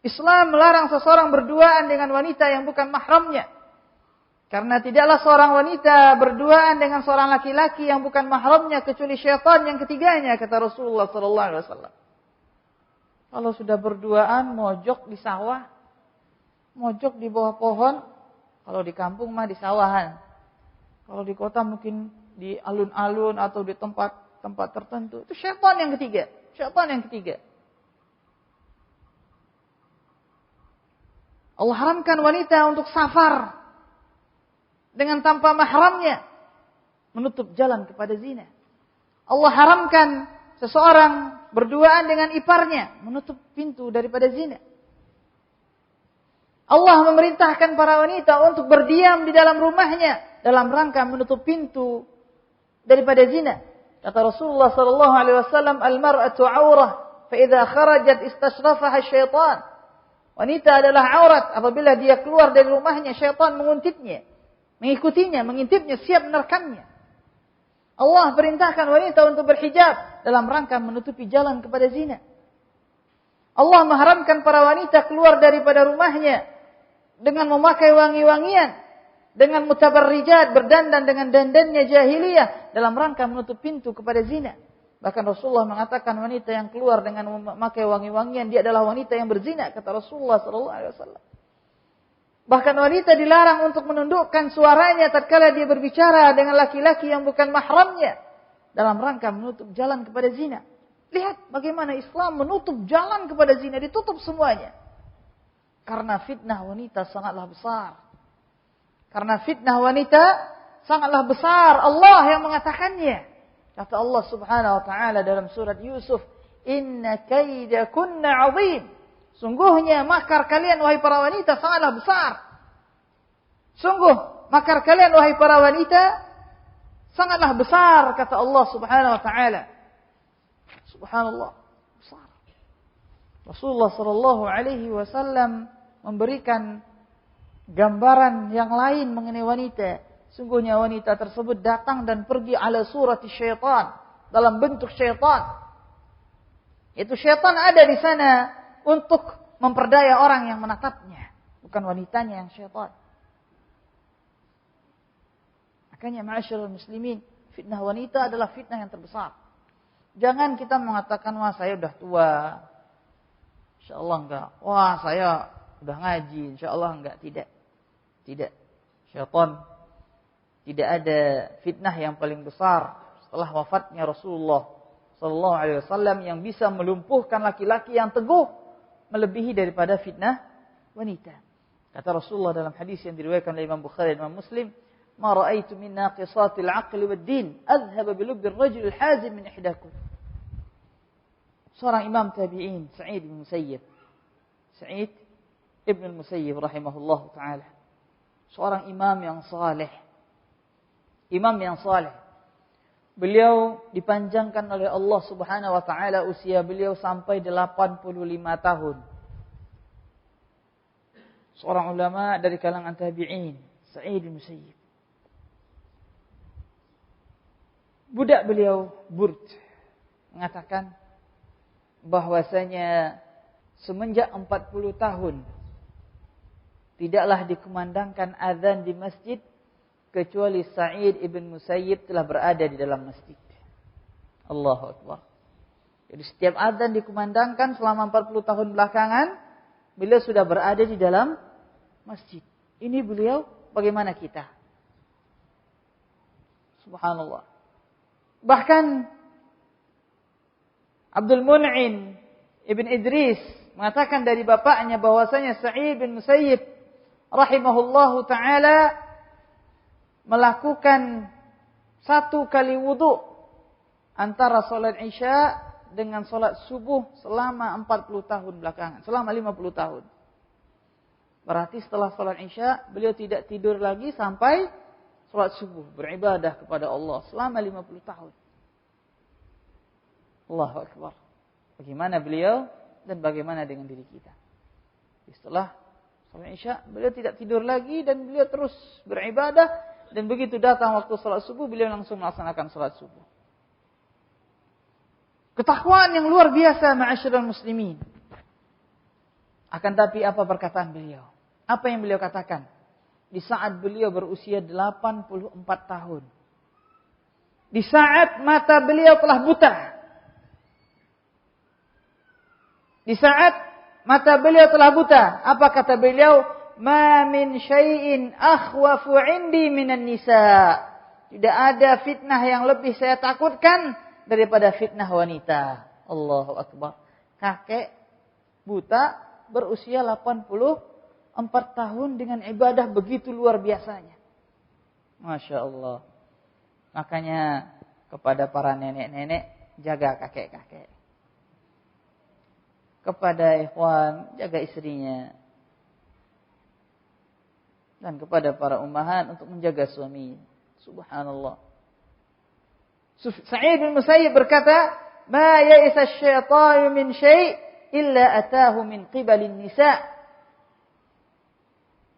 Islam melarang seseorang berduaan dengan wanita yang bukan mahramnya. Karena tidaklah seorang wanita berduaan dengan seorang laki-laki yang bukan mahramnya kecuali syaitan yang ketiganya, kata Rasulullah SAW. Kalau sudah berduaan, mojok di sawah, mojok di bawah pohon, kalau di kampung mah di sawahan. Kalau di kota mungkin di alun-alun atau di tempat tertentu. Itu syaitan yang ketiga. Syaitan yang ketiga. Allah haramkan wanita untuk safar dengan tanpa mahramnya, menutup jalan kepada zina. Allah haramkan seseorang berduaan dengan iparnya, menutup pintu daripada zina. Allah memerintahkan para wanita untuk berdiam di dalam rumahnya dalam rangka menutup pintu daripada zina. Kata Rasulullah SAW, "Al-mar'atu 'aurah, fa idza kharajat istashrafaha syaitan." Wanita adalah aurat. Apabila dia keluar dari rumahnya, syaitan menguntitnya, mengikutinya, mengintipnya, siap menerkamnya. Allah perintahkan wanita untuk berhijab dalam rangka menutupi jalan kepada zina. Allah mengharamkan para wanita keluar daripada rumahnya dengan memakai wangi-wangian, dengan mutabarrijat, berdandan dengan dandannya jahiliyah dalam rangka menutup pintu kepada zina. Bahkan Rasulullah mengatakan wanita yang keluar dengan memakai wangi-wangian, dia adalah wanita yang berzina, kata Rasulullah SAW. Bahkan wanita dilarang untuk menundukkan suaranya tatkala dia berbicara dengan laki-laki yang bukan mahramnya, dalam rangka menutup jalan kepada zina. Lihat bagaimana Islam menutup jalan kepada zina, ditutup semuanya. Karena fitnah wanita sangatlah besar. Karena fitnah wanita sangatlah besar. Allah yang mengatakannya. Kata Allah Subhanahu wa taala dalam surat Yusuf, "Inna kaidakunna 'azim." Sungguhnya makar kalian wahai para wanita sangatlah besar. Sungguh makar kalian wahai para wanita sangatlah besar, kata Allah Subhanahu wa taala. Subhanallah, besar. Rasulullah sallallahu alaihi wasallam memberikan gambaran yang lain mengenai wanita. Sungguhnya wanita tersebut datang dan pergi ala surati syaitan, dalam bentuk syaitan. Itu syaitan ada di sana untuk memperdaya orang yang menatapnya, bukan wanitanya yang syaitan. Makanya ma'asyiral muslimin, fitnah wanita adalah fitnah yang terbesar. Jangan kita mengatakan, wah saya udah tua, insyaallah enggak. Wah saya udah ngaji, insyaallah enggak. Tidak. Syaitan, tidak ada fitnah yang paling besar setelah wafatnya Rasulullah sallallahu alaihi wasallam yang bisa melumpuhkan laki-laki yang teguh melebihi daripada fitnah wanita. Kata Rasulullah dalam hadis yang diriwayatkan oleh Imam Bukhari dan Imam Muslim, "Ma ra'aitu min naqisatil 'aqli wad-din adhhaba bi lubbi ar-rajul al-hazim min ihdakum." Seorang imam tabi'in, Sa'id bin Musayyib rahimahullahu taala. Seorang imam yang saleh. Beliau dipanjangkan oleh Allah Subhanahu wa taala usia beliau sampai 85 tahun. Seorang ulama dari kalangan tabi'in, Sa'id bin Musayyib. Budak beliau, Burd, mengatakan bahwasanya semenjak 40 tahun tidaklah dikumandangkan azan di masjid kecuali Sa'id ibn Musayyib telah berada di dalam masjid. Allahu Akbar. Jadi setiap azan dikumandangkan selama 40 tahun belakangan, beliau sudah berada di dalam masjid. Ini beliau, bagaimana kita? Subhanallah. Bahkan Abdul Mun'in ibn Idris mengatakan dari bapaknya bahwasanya Sa'id bin Musayyib rahimahullahu ta'ala melakukan 1 kali wudu antara salat Isya dengan salat subuh selama 40 tahun belakangan, selama 50 tahun. Berarti setelah salat Isya beliau tidak tidur lagi sampai salat subuh, beribadah kepada Allah selama 50 tahun. Allahu Akbar. Bagaimana beliau dan bagaimana dengan diri kita? Setelah salat Isya beliau tidak tidur lagi dan beliau terus beribadah. Dan begitu datang waktu salat subuh, beliau langsung melaksanakan salat subuh. Ketakwaan yang luar biasa, ma'asyiral muslimin. Akan tapi apa perkataan beliau? Apa yang beliau katakan? Di saat beliau berusia 84 tahun. Di saat mata beliau telah buta. Di saat mata beliau telah buta. Apa kata beliau? Ma min syai'in akhwafu 'indi minan nisa. Tidak ada fitnah yang lebih saya takutkan daripada fitnah wanita. Allahu Akbar. Kakek buta berusia 84 tahun dengan ibadah begitu luar biasanya. Masya Allah. Makanya kepada para nenek-nenek, jaga kakek-kakek. Kepada ikhwan, jaga istrinya. Dan kepada para ummahat untuk menjaga suami. Subhanallah. Sa'id bin Musayyib berkata, "Ma ya'isa asy-syaitanu min syai' illa atahu min qibalin nisa."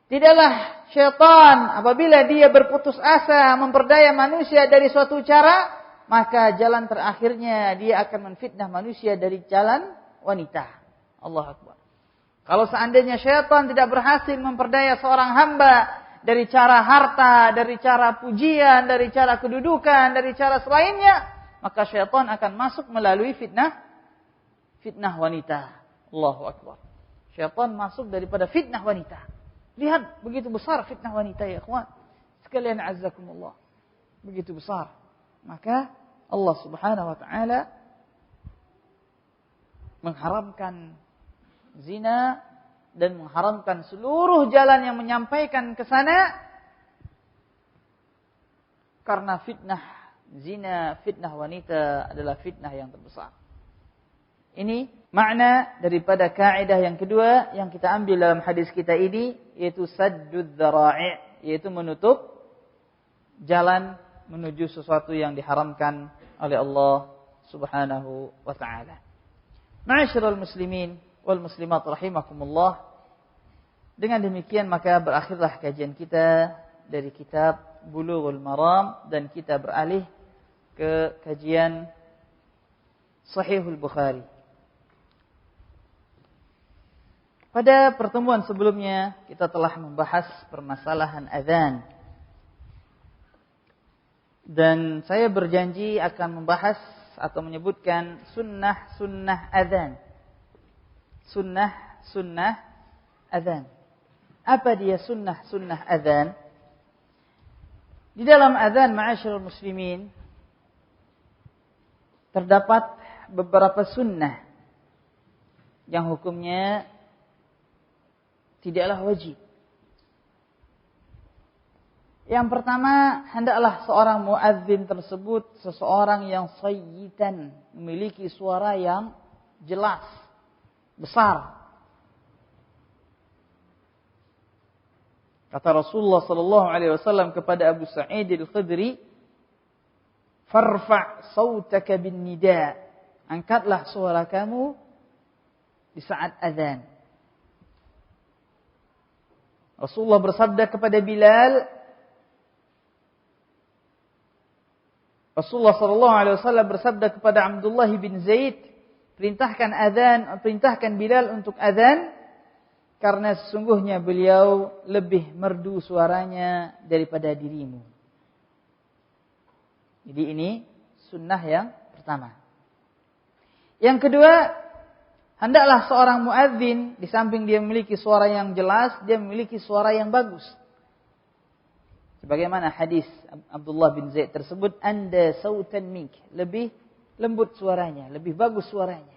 Tidaklah syaitan apabila dia berputus asa memperdaya manusia dari suatu cara, maka jalan terakhirnya dia akan menfitnah manusia dari jalan wanita. Allahu Akbar. Kalau seandainya syaitan tidak berhasil memperdaya seorang hamba dari cara harta, dari cara pujian, dari cara kedudukan, dari cara selainnya, maka syaitan akan masuk melalui fitnah wanita. Allahu Akbar. Syaitan masuk daripada fitnah wanita. Lihat, begitu besar fitnah wanita ya ikhwan. Sekalian azzakumullah. Begitu besar. Maka Allah Subhanahu wa taala mengharamkan zina dan mengharamkan seluruh jalan yang menyampaikan ke sana karena fitnah zina, fitnah wanita adalah fitnah yang terbesar. Ini makna daripada kaidah yang kedua yang kita ambil dalam hadis kita ini, yaitu saddud dzara'i', yaitu menutup jalan menuju sesuatu yang diharamkan oleh Allah Subhanahu wa taala. Ma'asyiral muslimin wal muslimat rahimakumullah. Dengan demikian maka berakhirlah kajian kita dari kitab Bulughul Maram dan kita beralih ke kajian Sahihul Bukhari. Pada pertemuan sebelumnya kita telah membahas permasalahan azan. Dan saya berjanji akan membahas atau menyebutkan sunnah azan. Sunnah azan. Apa dia sunnah azan? Di dalam azan ma'asyiral muslimin terdapat beberapa sunnah yang hukumnya tidaklah wajib. Yang pertama, hendaklah seorang muadzin tersebut seseorang yang sayyitan, memiliki suara yang jelas, besar. Kata Rasulullah sallallahu alaihi wasallam kepada Abu Sa'id Al-Khudri, "Farfa' sautaka bin nida." Angkatlah suara kamu di saat azan. Rasulullah bersabda kepada Bilal, Rasulullah sallallahu alaihi wasallam bersabda kepada Abdullah bin Zaid, perintahkan Bilal untuk azan karena sesungguhnya beliau lebih merdu suaranya daripada dirimu. Jadi ini sunnah yang pertama. Yang kedua, hendaklah seorang muadzin di samping dia memiliki suara yang jelas, dia memiliki suara yang bagus. Sebagaimana hadis Abdullah bin Zaid tersebut, anda sautan mink, lebih lembut suaranya, lebih bagus suaranya.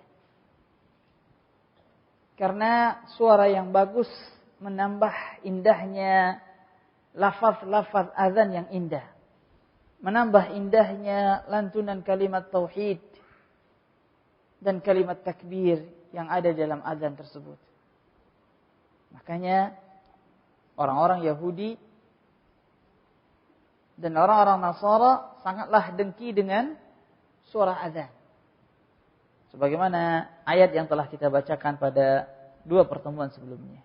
Karena suara yang bagus menambah indahnya lafaz-lafaz azan yang indah. Menambah indahnya lantunan kalimat tauhid dan kalimat takbir yang ada dalam azan tersebut. Makanya orang-orang Yahudi dan orang-orang Nasara sangatlah dengki dengan suara azan. Sebagaimana ayat yang telah kita bacakan pada 2 pertemuan sebelumnya.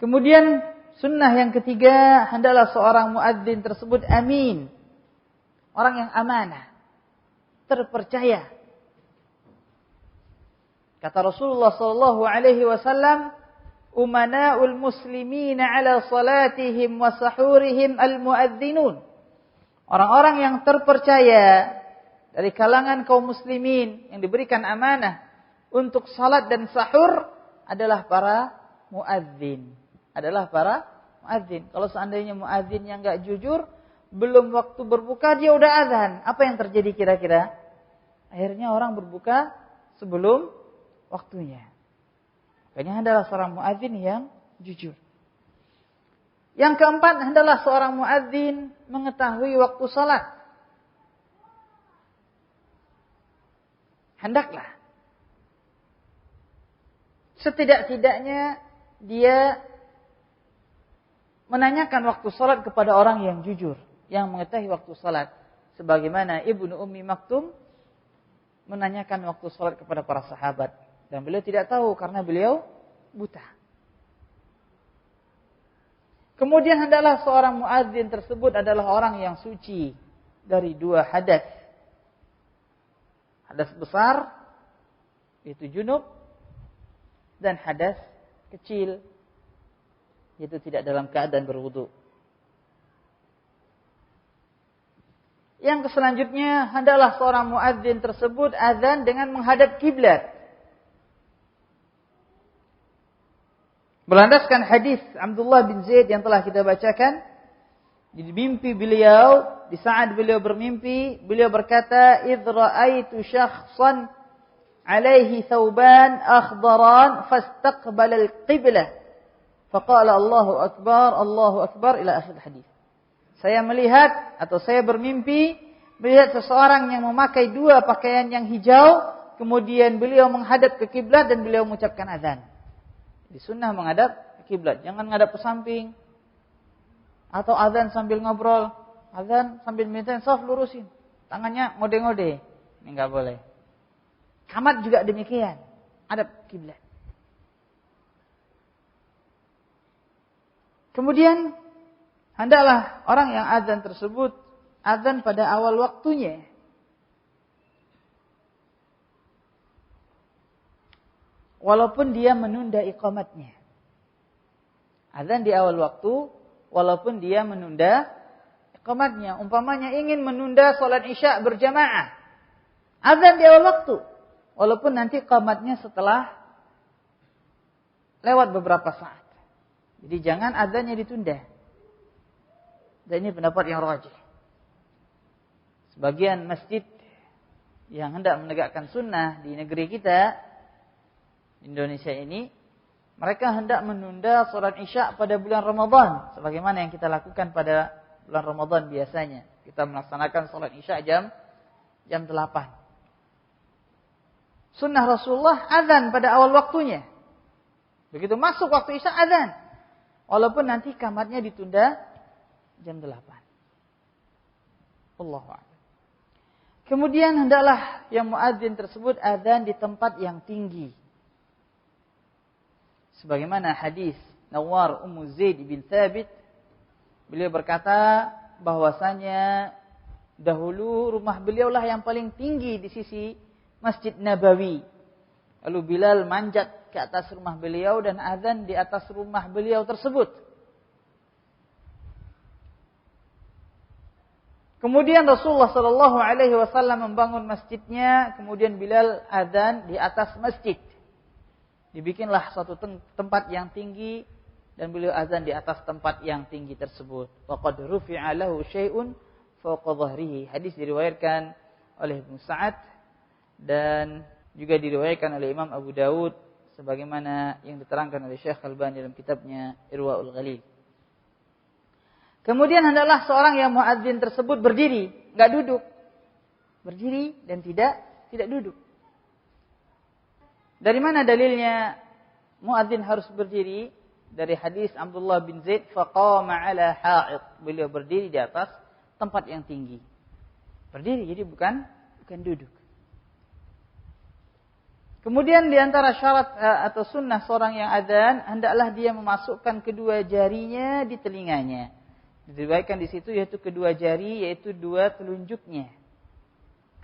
Kemudian sunnah yang ketiga, hendaklah seorang muadzin tersebut amin. Orang yang amanah, terpercaya. Kata Rasulullah sallallahu alaihi wasallam, "Umana'ul muslimina 'ala salatihim wa sahurihim al-muadzdinun." Orang-orang yang terpercaya dari kalangan kaum muslimin yang diberikan amanah untuk salat dan sahur adalah para muadzin. Kalau seandainya muadzin yang enggak jujur, belum waktu berbuka dia udah azan. Apa yang terjadi kira-kira? Akhirnya orang berbuka sebelum waktunya. Makanya hendaklah seorang muadzin yang jujur. Yang keempat, hendaklah seorang muadzin mengetahui waktu salat. Hendaklah. Setidak-tidaknya dia menanyakan waktu salat kepada orang yang jujur, yang mengetahui waktu salat. Sebagaimana Ibnu Ummi Maktum menanyakan waktu salat kepada para sahabat. Dan beliau tidak tahu karena beliau buta. Kemudian hendaklah seorang muadzin tersebut adalah orang yang suci dari 2 hadas. Hadas besar, yaitu junub, dan hadas kecil, yaitu tidak dalam keadaan berwudu. Yang selanjutnya, hendaklah seorang muadzin tersebut azan dengan menghadap kiblat. Berlandaskan hadis Abdullah bin Zaid yang telah kita bacakan, di mimpi beliau, di saat beliau bermimpi, beliau berkata, "Idh ra'aitu syakhsan 'alaihi thawban akhdaran fastaqbala al-qiblah." Faqala Allahu akbar ila akhir hadis. Saya melihat atau saya bermimpi melihat seseorang yang memakai dua pakaian yang hijau, kemudian beliau menghadap ke kiblat dan beliau mengucapkan azan. Di sunnah menghadap ke kiblat, jangan menghadap ke samping. Atau azan sambil ngobrol, azan sambil minta soft lurusin, tangannya ngode-ngode. Ini enggak boleh. Qamat juga demikian, hadap kiblat. Kemudian hendaklah orang yang azan tersebut azan pada awal waktunya. Walaupun dia menunda iqamatnya. Azan di awal waktu walaupun dia menunda iqamatnya. Umpamanya ingin menunda salat Isya berjamaah. Azan di awal waktu walaupun nanti iqamatnya setelah lewat beberapa saat. Jadi jangan azannya ditunda. Dan ini pendapat yang rajih. Sebagian masjid yang hendak menegakkan sunnah di negeri kita, Indonesia ini, mereka hendak menunda salat Isya pada bulan Ramadan, sebagaimana yang kita lakukan pada bulan Ramadan biasanya. Kita melaksanakan salat Isya jam 8. Sunnah Rasulullah azan pada awal waktunya. Begitu masuk waktu Isya azan. Walaupun nanti qamatnya ditunda jam 8. Allahu a'lam. Kemudian hendaklah yang muadzin tersebut azan di tempat yang tinggi. Sebagaimana hadis Nawar Ummu Zaid bin Thabit, beliau berkata bahwasanya dahulu rumah beliau lah yang paling tinggi di sisi Masjid Nabawi. Lalu Bilal manjat ke atas rumah beliau dan azan di atas rumah beliau tersebut. Kemudian Rasulullah sallallahu alaihi wasallam membangun masjidnya, kemudian Bilal azan di atas masjid. Dibikinlah suatu tempat yang tinggi dan beliau azan di atas tempat yang tinggi tersebut. Faqad rufi'a lahu syai'un fawqa dhahrihi. Hadis diriwayatkan oleh Ibnu Sa'ad dan juga diriwayatkan oleh Imam Abu Daud sebagaimana yang diterangkan oleh Syekh Al-Albani dalam kitabnya Irwaul Ghalil. Kemudian hendaklah seorang yang muadzin tersebut berdiri, enggak duduk. Berdiri dan tidak duduk. Dari mana dalilnya muadzin harus berdiri? Dari hadis Abdullah bin Zaid, faqama ala ha'id. Beliau berdiri di atas tempat yang tinggi. Berdiri, jadi bukan duduk. Kemudian di antara syarat atau sunnah seorang yang adzan, hendaklah dia memasukkan kedua jarinya di telinganya. Diriwayatkan di situ yaitu kedua jari, yaitu dua telunjuknya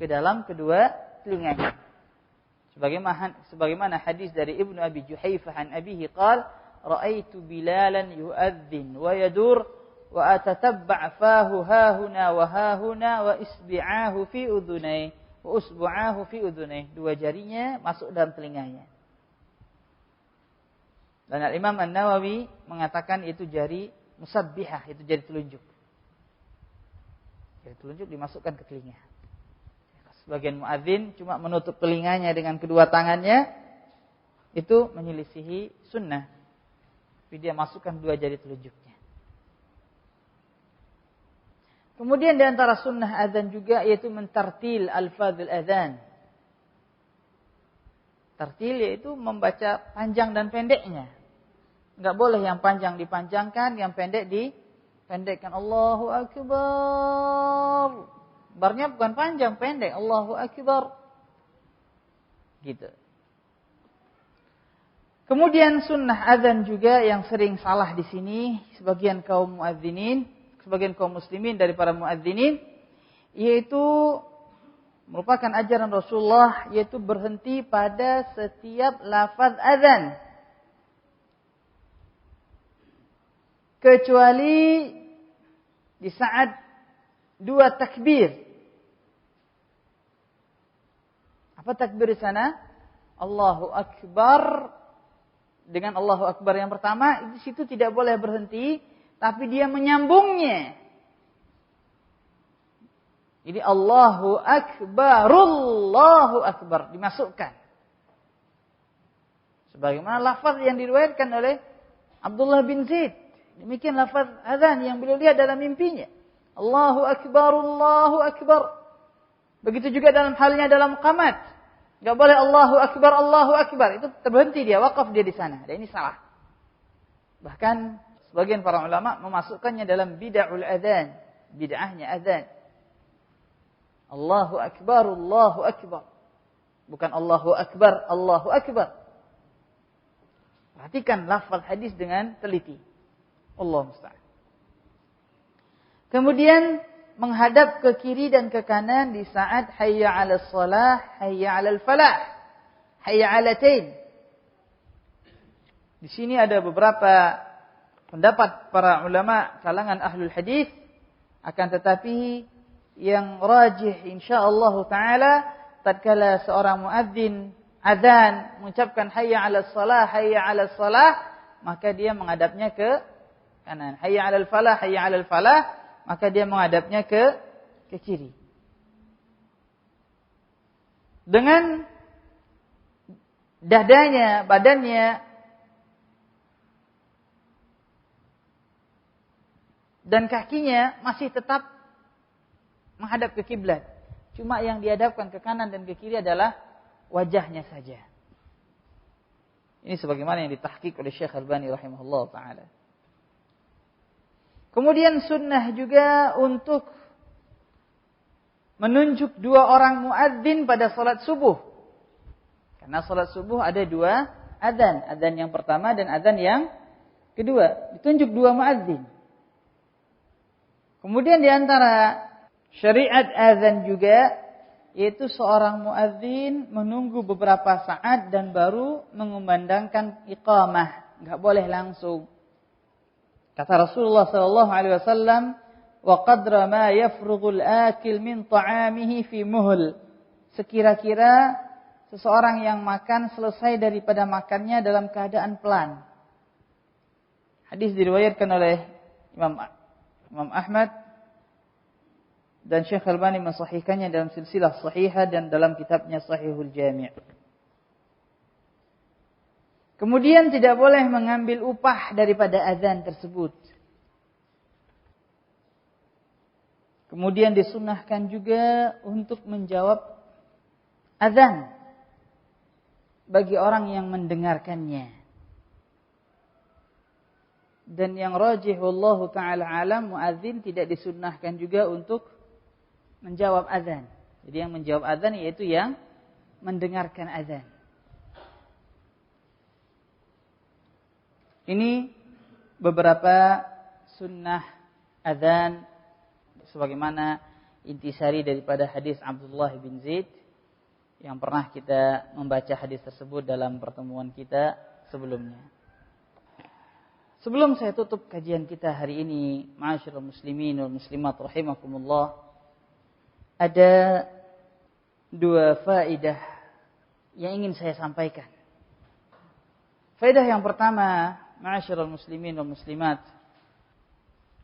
ke dalam kedua telinganya. Sebagaimana hadis dari Ibnu Abi Juhaifah an abihi qala ra'aitu Bilalan yu'adzin wa yadur wa atatabba' fahu hahuna wa hahuna wa isbi'ahu fi udhunai wa usbu'ahu fi udhunai. Dua jarinya masuk dalam telinganya. Dan Al-Imam An-Nawawi mengatakan itu jari musabbihah, itu jari telunjuk. Jari telunjuk dimasukkan ke telinga. Sebagian muadzin cuma menutup telinganya dengan kedua tangannya, itu menyelisihi sunnah. Tapi dia masukkan dua jari telunjuknya. Kemudian di antara sunnah adzan juga yaitu mentartil alfadzul adzan. Tartil yaitu membaca panjang dan pendeknya. Enggak boleh yang panjang dipanjangkan, yang pendek dipendekkan. Allahu akbar. Barnya bukan panjang, pendek. Allahu akbar. Gitu. Kemudian sunnah azan juga yang sering salah di sini sebagian kaum muadzinin, sebagian kaum muslimin dari para muadzinin, yaitu merupakan ajaran Rasulullah, yaitu berhenti pada setiap lafaz azan. Kecuali di saat dua takbir. Apa takbir di sana? Allahu Akbar. Dengan Allahu Akbar yang pertama, di situ tidak boleh berhenti, tapi dia menyambungnya. Jadi Allahu Akbar, Allahu Akbar dimasukkan. Sebagaimana lafaz yang diriwayatkan oleh Abdullah bin Zaid. Demikian lafaz azan yang beliau lihat dalam mimpinya. Allahu Akbar, Allahu Akbar. Begitu juga dalam halnya dalam qamat. Enggak boleh Allahu Akbar, Allahu Akbar. Itu terhenti dia, wakaf dia di sana. Dan ini salah. Bahkan sebagian para ulama memasukkannya dalam bid'ahul adzan. Bid'ahnya adzan. Allahu Akbar, Allahu Akbar. Bukan Allahu Akbar, Allahu Akbar. Perhatikan lafaz hadis dengan teliti. Allah musta'an. Kemudian menghadap ke kiri dan ke kanan di saat hayya 'alas shalah, hayya 'alal falah, hayya 'alatain. Di sini ada beberapa pendapat para ulama kalangan ahlul hadis, akan tetapi yang rajih insyaallah taala tatkala seorang muadzin azan mengucapkan hayya 'alas shalah, hayya 'alas shalah, maka dia menghadapnya ke kanan. Hayya 'alal falah, hayya 'alal falah, maka dia menghadapnya ke kiri. Dengan dadanya, badannya dan kakinya masih tetap menghadap ke kiblat. Cuma yang dihadapkan ke kanan dan ke kiri adalah wajahnya saja. Ini sebagaimana yang ditahqiq oleh Syekh Albani rahimahullah taala. Kemudian sunnah juga untuk menunjuk dua orang muadzin pada salat subuh. Karena salat subuh ada dua adzan, adzan yang pertama dan adzan yang kedua. Ditunjuk dua muadzin. Kemudian di antara syariat azan juga, yaitu seorang muadzin menunggu beberapa saat dan baru mengumandangkan iqamah. Enggak boleh langsung. Kata Rasulullah sallallahu alaihi wasallam, "Wa qadra ma yafrughul akil min ta'amihi fi muhl." Sekira-kira seseorang yang makan selesai daripada makannya dalam keadaan pelan. Hadis diriwayatkan oleh Imam Ahmad dan Syekh Albani mensahihkannya dalam silsilah sahihah dan dalam kitabnya Sahihul Jami'. Kemudian tidak boleh mengambil upah daripada azan tersebut. Kemudian disunnahkan juga untuk menjawab azan bagi orang yang mendengarkannya. Dan yang rajih wallahu taala alam, muadzin tidak disunnahkan juga untuk menjawab azan. Jadi yang menjawab azan yaitu yang mendengarkan azan. Ini beberapa sunnah azan sebagaimana intisari daripada hadis Abdullah bin Zaid yang pernah kita membaca hadis tersebut dalam pertemuan kita sebelumnya. Sebelum saya tutup kajian kita hari ini, ma'asyiral muslimin wal muslimat rahimakumullah, ada dua faedah yang ingin saya sampaikan. Faedah yang pertama, ma'asyiral muslimin wal muslimat,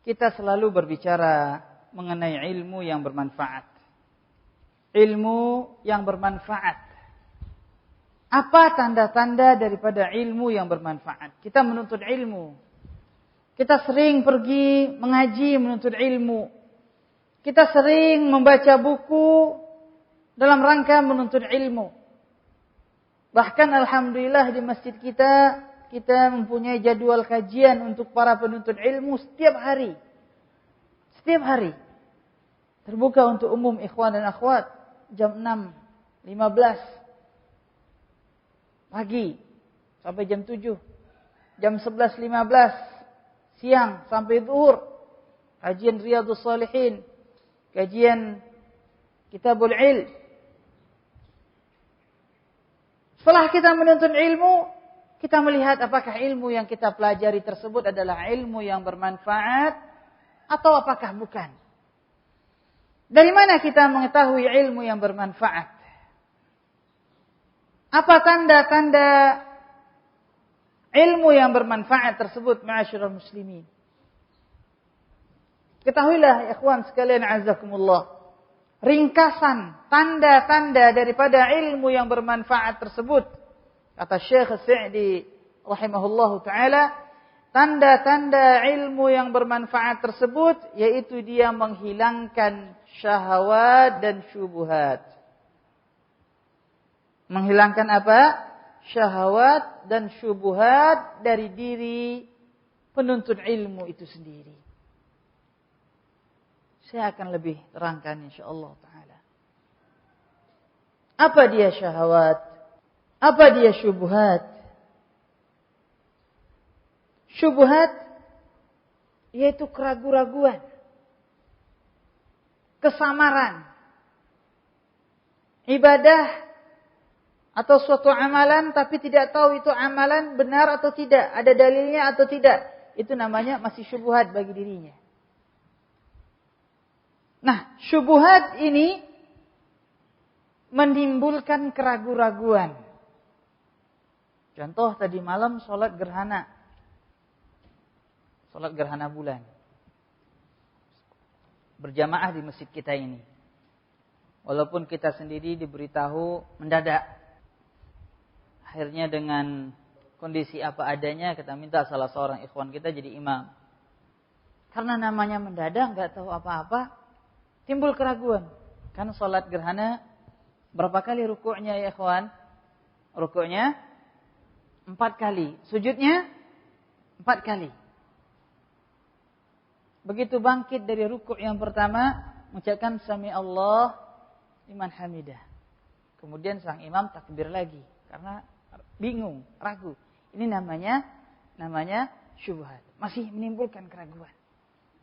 kita selalu berbicara mengenai ilmu yang bermanfaat. Ilmu yang bermanfaat. Apa tanda-tanda daripada ilmu yang bermanfaat? Kita menuntut ilmu. Kita sering pergi mengaji menuntut ilmu. Kita sering membaca buku dalam rangka menuntut ilmu. Bahkan alhamdulillah di masjid kita mempunyai jadwal kajian untuk para penuntut ilmu setiap hari. Setiap hari. Terbuka untuk umum ikhwan dan akhwat. Jam 6.15 pagi sampai jam 7. Jam 11.15 siang sampai zuhur. Kajian Riyadhus Shalihin. Kajian Kitabul Ilm. Setelah kita menuntut ilmu, kita melihat apakah ilmu yang kita pelajari tersebut adalah ilmu yang bermanfaat atau apakah bukan. Dari mana kita mengetahui ilmu yang bermanfaat? Apa tanda-tanda ilmu yang bermanfaat tersebut, ma'asyiral muslimin? Ketahuilah ya ikhwan sekalian azakumullah, ringkasan tanda-tanda daripada ilmu yang bermanfaat tersebut, kata Syekh Sa'di rahimahullahu taala, tanda-tanda ilmu yang bermanfaat tersebut yaitu dia menghilangkan syahwat dan syubhat. Menghilangkan apa? Syahwat dan syubhat dari diri penuntut ilmu itu sendiri. Saya akan lebih terangkan insyaallah taala. Apa dia syahwat? Apa dia syubhat? Syubhat yaitu keraguan-raguan, kesamaran, ibadah atau suatu amalan tapi tidak tahu itu amalan benar atau tidak, ada dalilnya atau tidak. Itu namanya masih syubhat bagi dirinya. Nah, syubhat ini menimbulkan keraguan-raguan. Contoh tadi malam sholat gerhana. Sholat gerhana bulan. Berjamaah di masjid kita ini. Walaupun kita sendiri diberitahu mendadak. Akhirnya dengan kondisi apa adanya kita minta salah seorang ikhwan kita jadi imam. Karena namanya mendadak, nggak tahu apa-apa, timbul keraguan. Kan sholat gerhana berapa kali rukuknya ya ikhwan? Rukuknya 4 kali. Sujudnya 4 kali. Begitu bangkit dari rukuk yang pertama, mengucapkan sami Allah liman hamidah. Kemudian sang imam takbir lagi karena bingung, ragu. Ini namanya syubhat. Masih menimbulkan keraguan.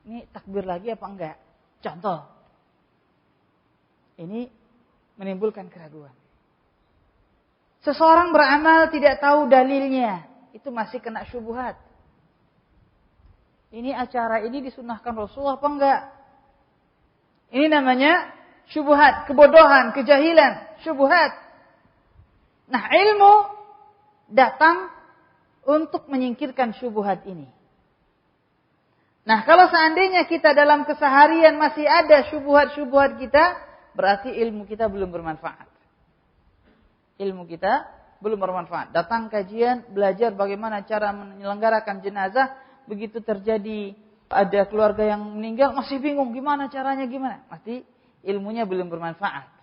Ini takbir lagi apa enggak? Contoh. Ini menimbulkan keraguan. Seseorang beramal tidak tahu dalilnya, itu masih kena syubhat. Ini acara ini disunahkan Rasulullah apa enggak? Ini namanya syubhat, kebodohan, kejahilan, syubhat. Nah, ilmu datang untuk menyingkirkan syubhat ini. Nah, kalau seandainya kita dalam keseharian masih ada syubhat-syubhat kita, berarti ilmu kita belum bermanfaat. Ilmu kita belum bermanfaat. Datang kajian, belajar bagaimana cara menyelenggarakan jenazah, begitu terjadi ada keluarga yang meninggal, masih bingung gimana caranya, gimana. Berarti ilmunya belum bermanfaat.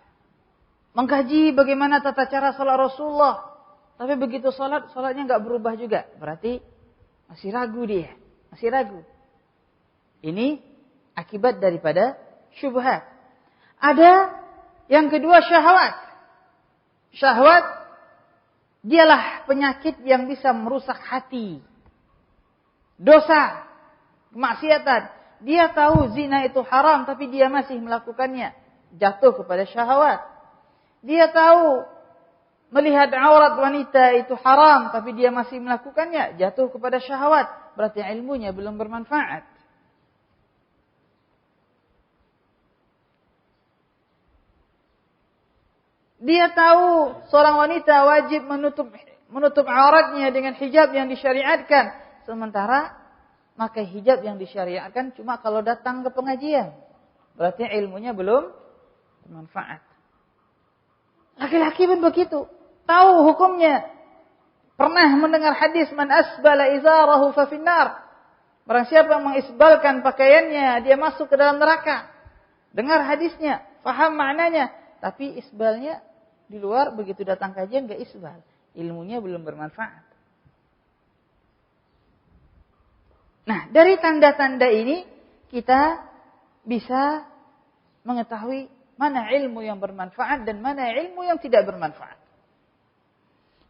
Mengkaji bagaimana tata cara salat Rasulullah, tapi begitu salatnya enggak berubah juga. Berarti masih ragu dia, masih ragu. Ini akibat daripada syubhat. Ada yang kedua syahwat. Syahwat dialah penyakit yang bisa merusak hati. Dosa, kemaksiatan. Dia tahu zina itu haram tapi dia masih melakukannya. Jatuh kepada syahwat. Dia tahu melihat aurat wanita itu haram tapi dia masih melakukannya. Jatuh kepada syahwat. Berarti ilmunya belum bermanfaat. Dia tahu seorang wanita wajib menutup auratnya dengan hijab yang disyariatkan. Sementara pakai hijab yang disyariatkan cuma kalau datang ke pengajian. Berarti ilmunya belum bermanfaat. Laki-laki pun begitu. Tahu hukumnya. Pernah mendengar hadis man asbala izarahu fa finnar. Barang siapa yang mengisbalkan pakaiannya, dia masuk ke dalam neraka. Dengar hadisnya, faham maknanya. Tapi isbalnya di luar, begitu datang kajian gak isbal. Ilmunya belum bermanfaat. Nah, dari tanda-tanda ini kita bisa mengetahui mana ilmu yang bermanfaat dan mana ilmu yang tidak bermanfaat.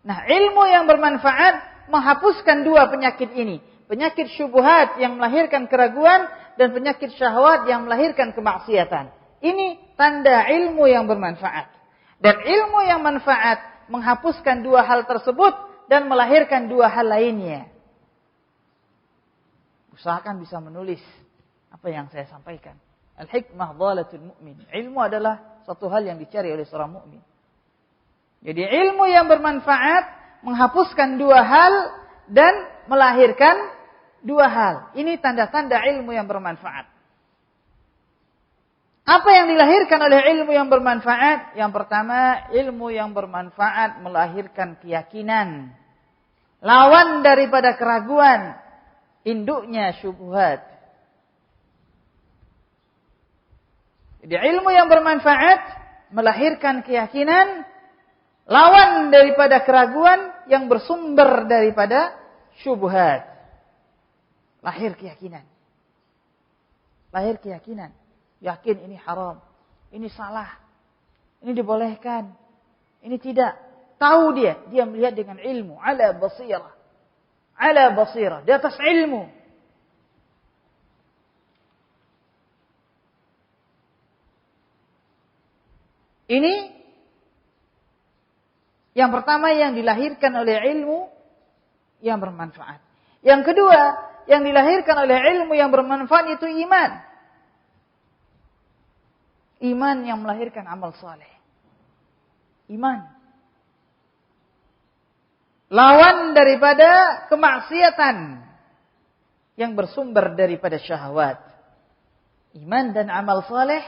Nah, ilmu yang bermanfaat menghapuskan dua penyakit ini. Penyakit syubhat yang melahirkan keraguan dan penyakit syahwat yang melahirkan kemaksiatan. Ini tanda ilmu yang bermanfaat. Dan ilmu yang manfaat menghapuskan dua hal tersebut dan melahirkan dua hal lainnya. Usahakan bisa menulis apa yang saya sampaikan. Al-hikmah dhalatul mu'min. Ilmu adalah suatu hal yang dicari oleh seorang mukmin. Jadi ilmu yang bermanfaat menghapuskan dua hal dan melahirkan dua hal. Ini tanda-tanda ilmu yang bermanfaat. Apa yang dilahirkan oleh ilmu yang bermanfaat? Yang pertama, ilmu yang bermanfaat melahirkan keyakinan. Lawan daripada keraguan, induknya syubhat. Jadi ilmu yang bermanfaat melahirkan keyakinan, lawan daripada keraguan yang bersumber daripada syubhat. Lahir keyakinan. Lahir keyakinan. Yakin ini haram, ini salah, ini dibolehkan, ini tidak. Tahu dia melihat dengan ilmu, ala basirah, di atas ilmu. Ini yang pertama yang dilahirkan oleh ilmu yang bermanfaat. Yang kedua, yang dilahirkan oleh ilmu yang bermanfaat itu iman. Iman yang melahirkan amal saleh. Iman. Lawan daripada kemaksiatan yang bersumber daripada syahwat. Iman dan amal saleh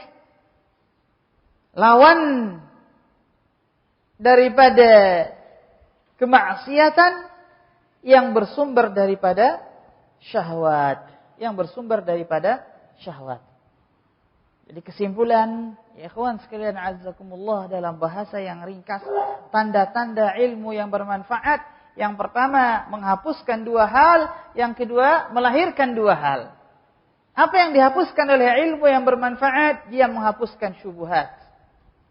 lawan daripada kemaksiatan yang bersumber daripada syahwat. Yang bersumber daripada syahwat. Jadi kesimpulan, ya ikhwan sekalian azzakumullah, dalam bahasa yang ringkas, tanda-tanda ilmu yang bermanfaat. Yang pertama, menghapuskan dua hal. Yang kedua, melahirkan dua hal. Apa yang dihapuskan oleh ilmu yang bermanfaat? Dia menghapuskan syubhat,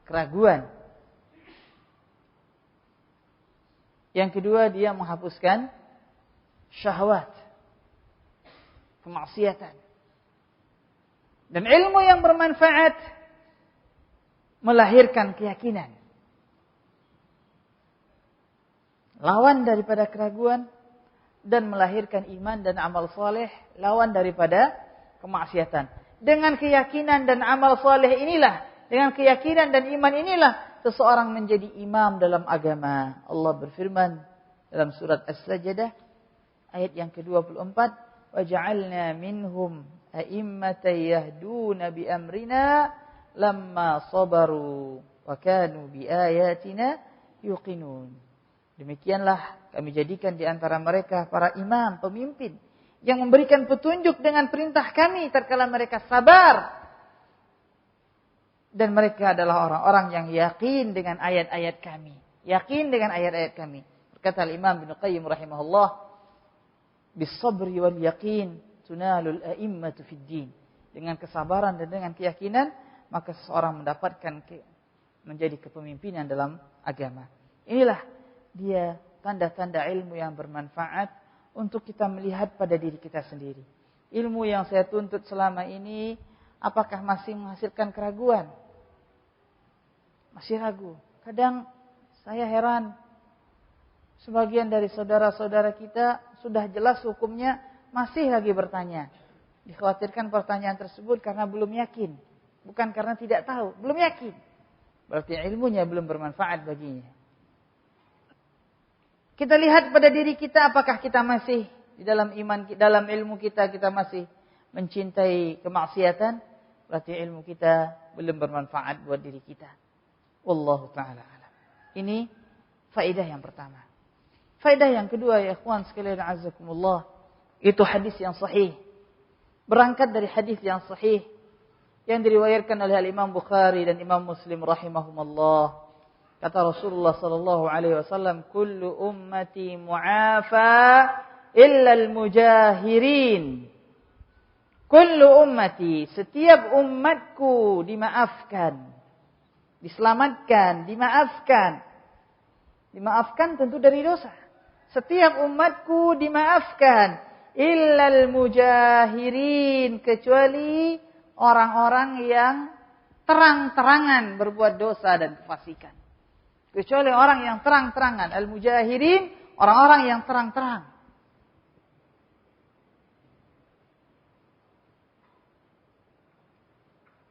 keraguan. Yang kedua, dia menghapuskan syahwat, kemaksiatan. Dan ilmu yang bermanfaat melahirkan keyakinan. Lawan daripada keraguan dan melahirkan iman dan amal saleh, lawan daripada kemaksiatan. Dengan keyakinan dan amal saleh inilah, dengan keyakinan dan iman inilah seseorang menjadi imam dalam agama. Allah berfirman dalam surat As-Sajdah ayat yang ke-24, "Wa ja'alna minhum a'immatan yahduna bi amrina lamma sabaru wa kanu bi ayatina yuqinun." Demikianlah kami jadikan di antara mereka para imam, pemimpin yang memberikan petunjuk dengan perintah kami tatkala mereka sabar, dan mereka adalah orang-orang yang yakin dengan ayat-ayat kami. Yakin dengan ayat-ayat kami. Berkata Imam Ibnu Qayyim rahimahullah, "Bis-sabri wal yaqin tunalul a'immatu fid din." Dengan kesabaran dan dengan keyakinan, maka seseorang mendapatkan menjadi kepemimpinan dalam agama. Inilah dia tanda-tanda ilmu yang bermanfaat untuk kita melihat pada diri kita sendiri. Ilmu yang saya tuntut selama ini, apakah masih menghasilkan keraguan? Masih ragu. Kadang saya heran, sebagian dari saudara-saudara kita sudah jelas hukumnya, masih lagi bertanya. Dikhawatirkan pertanyaan tersebut karena belum yakin. Bukan karena tidak tahu, belum yakin. Berarti ilmunya belum bermanfaat baginya. Kita lihat pada diri kita, apakah kita masih di dalam iman, dalam ilmu kita masih mencintai kemaksiatan? Berarti ilmu kita belum bermanfaat buat diri kita. Wallahu ta'ala alam. Ini faedah yang pertama. Faedah yang kedua, ya ikhwan sekalian azakumullah, itu hadis yang sahih. Berangkat dari hadis yang sahih yang diriwayatkan oleh Imam Bukhari dan Imam Muslim rahimahumullah. Kata Rasulullah sallallahu alaihi wasallam, "Kullu ummati mu'afa illa al-mujahirin." Kullu ummati, setiap umatku dimaafkan, diselamatkan, dimaafkan. Dimaafkan tentu dari dosa. Setiap umatku dimaafkan illal mujahirin, kecuali orang-orang yang terang-terangan berbuat dosa dan kefasikan. Kecuali orang yang terang-terangan, al-mujahirin, orang-orang yang terang-terang.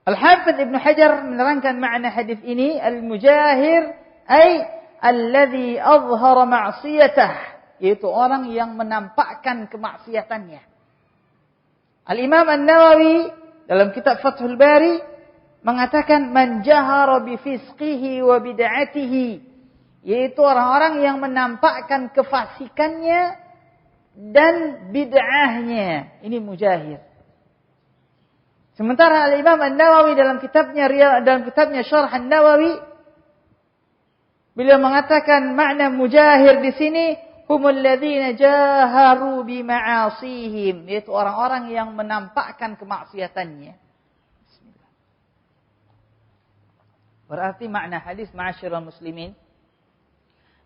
Al-Hafidz Ibnu Hajar menerangkan makna hadis ini, al-mujahir ay alladzi azhara ma'siyatah, yaitu orang yang menampakkan kemaksiatannya. Al-Imam An-Nawawi dalam kitab Fathul Bari mengatakan man jahara bi fisqihi wa bid'atihi, yaitu orang-orang yang menampakkan kefasikannya dan bid'ahnya. Ini mujahir. Sementara Al-Imam An-Nawawi dalam kitabnya Syarh An-Nawawi, beliau mengatakan makna mujahir di sini humul ladzina jaharu bi ma'asihim, yaitu orang-orang yang menampakkan kemaksiatannya. Bismillah. Berarti makna hadis ma'asyiral muslimin,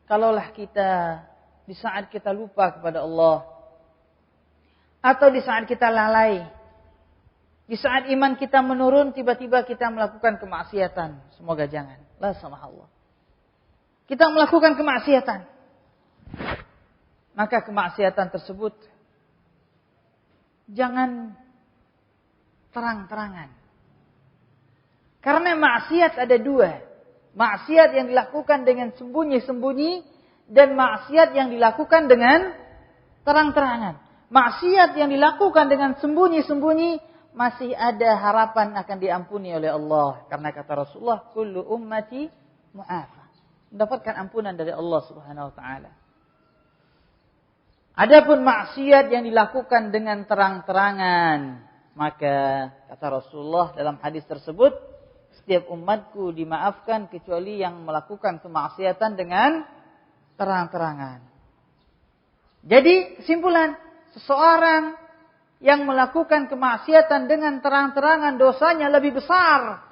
kalaulah kita di saat kita lupa kepada Allah, atau di saat kita lalai, di saat iman kita menurun, tiba-tiba kita melakukan kemaksiatan, semoga jangan, la samahallah. Kita melakukan kemaksiatan, maka kemaksiatan tersebut jangan terang-terangan. Karena maksiat ada dua. Maksiat yang dilakukan dengan sembunyi-sembunyi dan maksiat yang dilakukan dengan terang-terangan. Maksiat yang dilakukan dengan sembunyi-sembunyi masih ada harapan akan diampuni oleh Allah. Karena kata Rasulullah, kullu ummati mu'afa, mendapatkan ampunan dari Allah Subhanahu wa taala. Adapun maksiat yang dilakukan dengan terang-terangan, maka kata Rasulullah dalam hadis tersebut, setiap umatku dimaafkan kecuali yang melakukan kemaksiatan dengan terang-terangan. Jadi kesimpulan, seseorang yang melakukan kemaksiatan dengan terang-terangan dosanya lebih besar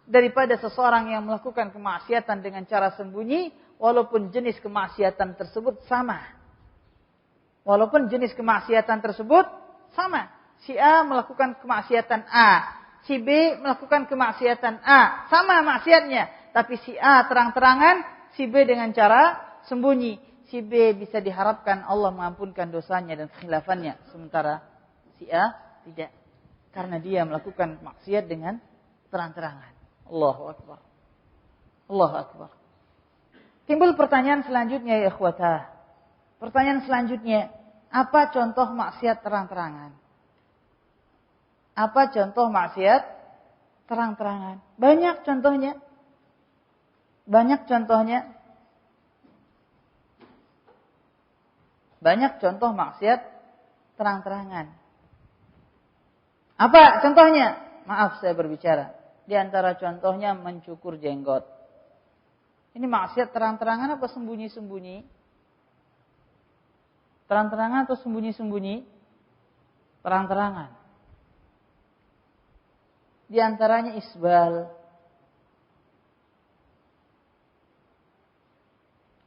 daripada seseorang yang melakukan kemaksiatan dengan cara sembunyi, walaupun jenis kemaksiatan tersebut sama. Walaupun jenis kemaksiatan tersebut sama. Si A melakukan kemaksiatan A, si B melakukan kemaksiatan A, sama maksiatnya. Tapi si A terang-terangan, si B dengan cara sembunyi. Si B bisa diharapkan Allah mengampunkan dosanya dan kekhilafannya. Sementara si A tidak. Karena dia melakukan maksiat dengan terang-terangan. Allahu Akbar. Allahu Akbar. Timbul pertanyaan selanjutnya ya ikhwatah. Pertanyaan selanjutnya, apa contoh maksiat terang-terangan? Apa contoh maksiat terang-terangan? Banyak contohnya. Banyak contohnya. Banyak contoh maksiat terang-terangan. Apa contohnya? Maaf saya berbicara. Di antara contohnya mencukur jenggot. Ini maksiat terang-terangan apa sembunyi-sembunyi? Terang-terangan atau sembunyi-sembunyi? Terang-terangan. Di antaranya isbal.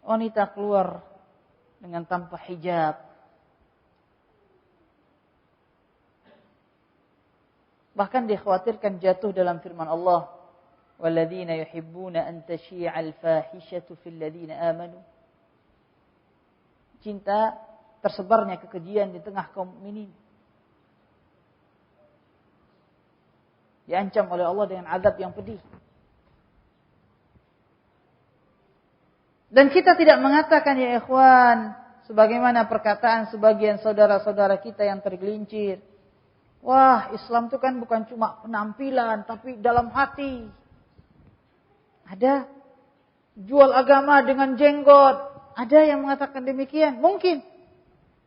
Wanita keluar dengan tanpa hijab. Bahkan dikhawatirkan jatuh dalam firman Allah, "Walladzina yuhibbuna an tashi'al fahishatu fil ladzina amanu." Cinta tersebarnya kekejian di tengah kaum mukminin. Diancam oleh Allah dengan azab yang pedih. Dan kita tidak mengatakan ya ikhwan, sebagaimana perkataan sebagian saudara-saudara kita yang tergelincir. Wah, Islam itu kan bukan cuma penampilan, tapi dalam hati. Ada jual agama dengan jenggot. Ada yang mengatakan demikian. Mungkin.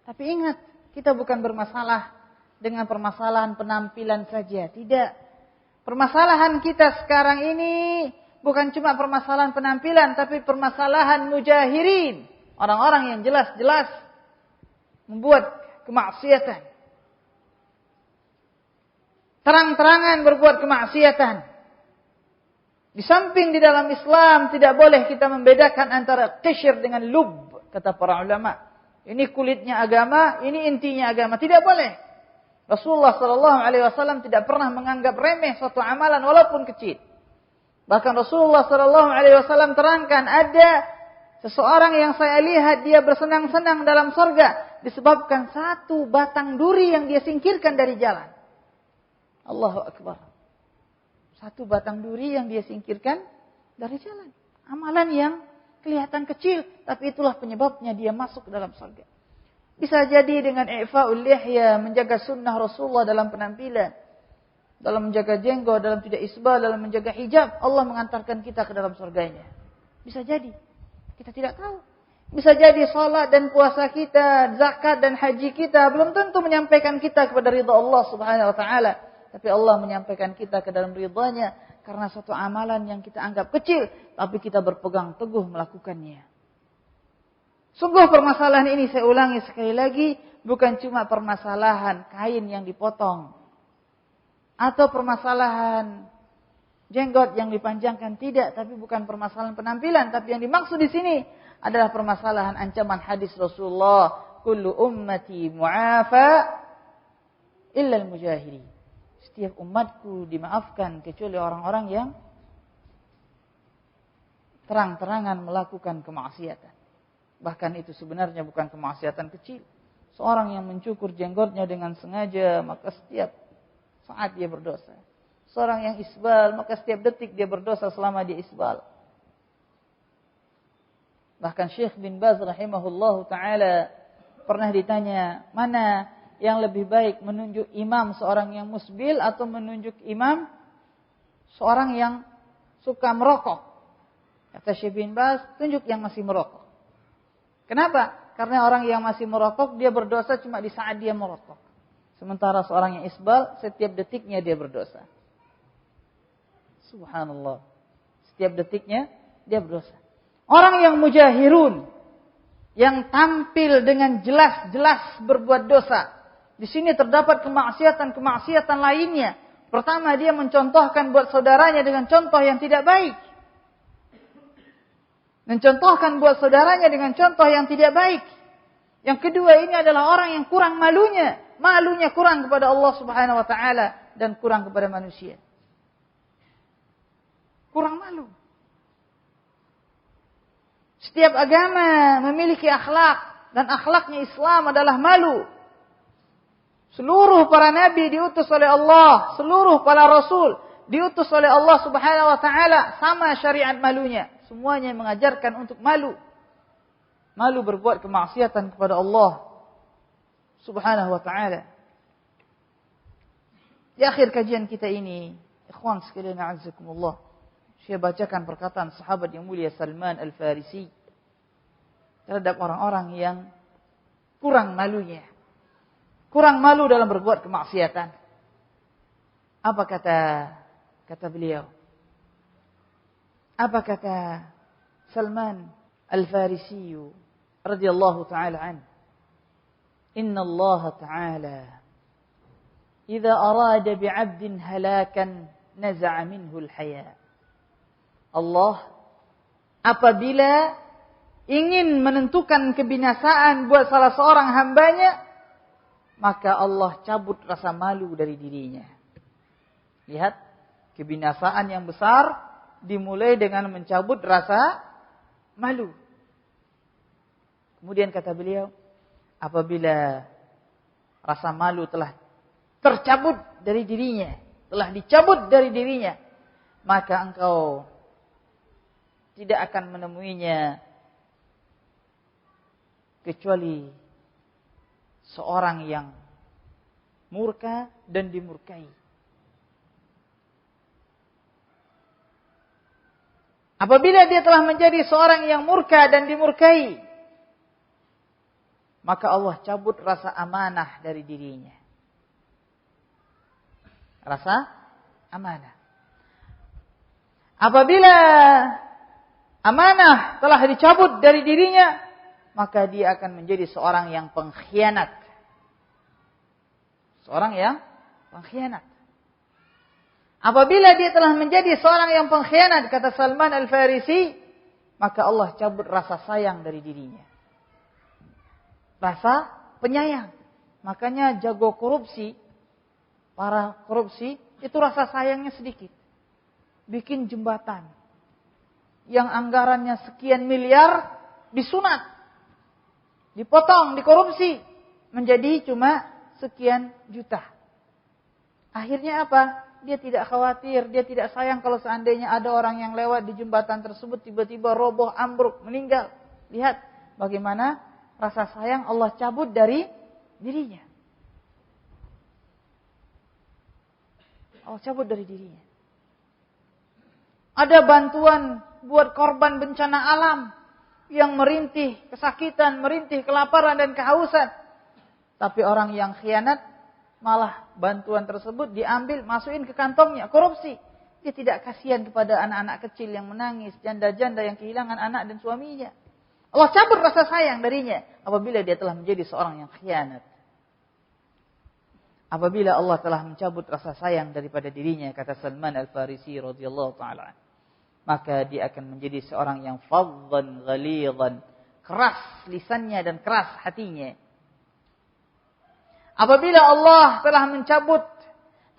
Tapi ingat, kita bukan bermasalah dengan permasalahan penampilan saja. Tidak. Permasalahan kita sekarang ini bukan cuma permasalahan penampilan, tapi permasalahan mujahirin. Orang-orang yang jelas-jelas membuat kemaksiatan. Terang-terangan berbuat kemaksiatan. Di samping di dalam Islam tidak boleh kita membedakan antara qishr dengan lub, kata para ulama. Ini kulitnya agama, ini intinya agama. Tidak boleh. Rasulullah SAW tidak pernah menganggap remeh suatu amalan walaupun kecil. Bahkan Rasulullah SAW terangkan, ada seseorang yang saya lihat dia bersenang-senang dalam surga disebabkan satu batang duri yang dia singkirkan dari jalan. Allahu Akbar. Satu batang duri yang dia singkirkan dari jalan. Amalan yang kelihatan kecil, tapi itulah penyebabnya dia masuk ke dalam surga. Bisa jadi dengan i'fa'ul lihya, menjaga sunnah Rasulullah dalam penampilan, dalam menjaga jenggot, dalam tidak isbal, dalam menjaga hijab, Allah mengantarkan kita ke dalam surganya. Bisa jadi. Kita tidak tahu. Bisa jadi salat dan puasa kita, zakat dan haji kita belum tentu menyampaikan kita kepada ridha Allah Subhanahu wa taala, tapi Allah menyampaikan kita ke dalam ridha-Nya karena suatu amalan yang kita anggap kecil, tapi kita berpegang teguh melakukannya. Sungguh permasalahan ini, saya ulangi sekali lagi, bukan cuma permasalahan kain yang dipotong atau permasalahan jenggot yang dipanjangkan, tidak, tapi bukan permasalahan penampilan, tapi yang dimaksud di sini adalah permasalahan ancaman hadis Rasulullah, kullu ummati mu'afa illa al-mujahiri. Setiap umatku dimaafkan kecuali orang-orang yang terang-terangan melakukan kemaksiatan. Bahkan itu sebenarnya bukan kemaksiatan kecil. Seorang yang mencukur jenggotnya dengan sengaja, maka setiap saat dia berdosa. Seorang yang isbal, maka setiap detik dia berdosa selama dia isbal. Bahkan Syekh bin Baz rahimahullahu ta'ala pernah ditanya, mana yang lebih baik, menunjuk imam seorang yang musbil atau menunjuk imam seorang yang suka merokok? Kata Syekh bin Baz, tunjuk yang masih merokok. Kenapa? Karena orang yang masih merokok, dia berdosa cuma di saat dia merokok. Sementara seorang yang isbal, setiap detiknya dia berdosa. Subhanallah. Setiap detiknya dia berdosa. Orang yang mujahirun, yang tampil dengan jelas-jelas berbuat dosa. Di sini terdapat kemaksiatan-kemaksiatan lainnya. Pertama, dia mencontohkan buat saudaranya dengan contoh yang tidak baik. Mencontohkan buat saudaranya dengan contoh yang tidak baik. Yang kedua, ini adalah orang yang kurang malunya. Malunya kurang kepada Allah Subhanahu wa taala dan kurang kepada manusia. Kurang malu. Setiap agama memiliki akhlak, dan akhlaknya Islam adalah malu. Seluruh para nabi diutus oleh Allah, seluruh para rasul diutus oleh Allah Subhanahu wa taala, sama syariat malunya. Semuanya mengajarkan untuk malu. Malu berbuat kemaksiatan kepada Allah Subhanahu wa taala. Di akhir kajian kita ini, ikhwan sekalian a'azzakumullah, saya bacakan perkataan sahabat yang mulia Salman Al-Farisi terhadap orang-orang yang kurang malunya. Kurang malu dalam berbuat kemaksiatan. Apa kata beliau? Apa kata Salman Al-Farisi radhiyallahu ta'ala an? Inna Allah ta'ala idza arada bi'abdin halakan naza'a minhu al-haya. Allah apabila ingin menentukan kebinasaan buat salah seorang hambanya, maka Allah cabut rasa malu dari dirinya. Lihat, kebinasaan yang besar dimulai dengan mencabut rasa malu. Kemudian kata beliau, apabila rasa malu telah tercabut dari dirinya, telah dicabut dari dirinya, maka engkau tidak akan menemuinya kecuali seorang yang murka dan dimurkai. Apabila dia telah menjadi seorang yang murka dan dimurkai, maka Allah cabut rasa amanah dari dirinya. Rasa amanah. Apabila amanah telah dicabut dari dirinya, maka dia akan menjadi seorang yang pengkhianat. Seorang yang pengkhianat. Apabila dia telah menjadi seorang yang pengkhianat, kata Salman Al-Farisi, maka Allah cabut rasa sayang dari dirinya. Rasa penyayang. Makanya jago korupsi, para korupsi, itu rasa sayangnya sedikit. Bikin jembatan yang anggarannya sekian miliar disunat, dipotong, dikorupsi menjadi cuma sekian juta. Akhirnya apa? dia tidak khawatir, dia tidak sayang kalau seandainya ada orang yang lewat di jembatan tersebut tiba-tiba roboh, ambruk, meninggal. Lihat bagaimana rasa sayang Allah cabut dari dirinya. Allah cabut dari dirinya. Ada bantuan buat korban bencana alam yang merintih kesakitan, merintih kelaparan dan kehausan. Tapi orang yang khianat, malah bantuan tersebut diambil, masukin ke kantongnya, korupsi. Dia tidak kasihan kepada anak-anak kecil yang menangis, janda-janda yang kehilangan anak dan suaminya. Allah cabut rasa sayang darinya apabila dia telah menjadi seorang yang khianat. Apabila Allah telah mencabut rasa sayang daripada dirinya, kata Salman Al-Farisi radhiyallahu ta'ala, maka dia akan menjadi seorang yang faddan ghalidhan, keras lisannya dan keras hatinya. Apabila Allah telah mencabut,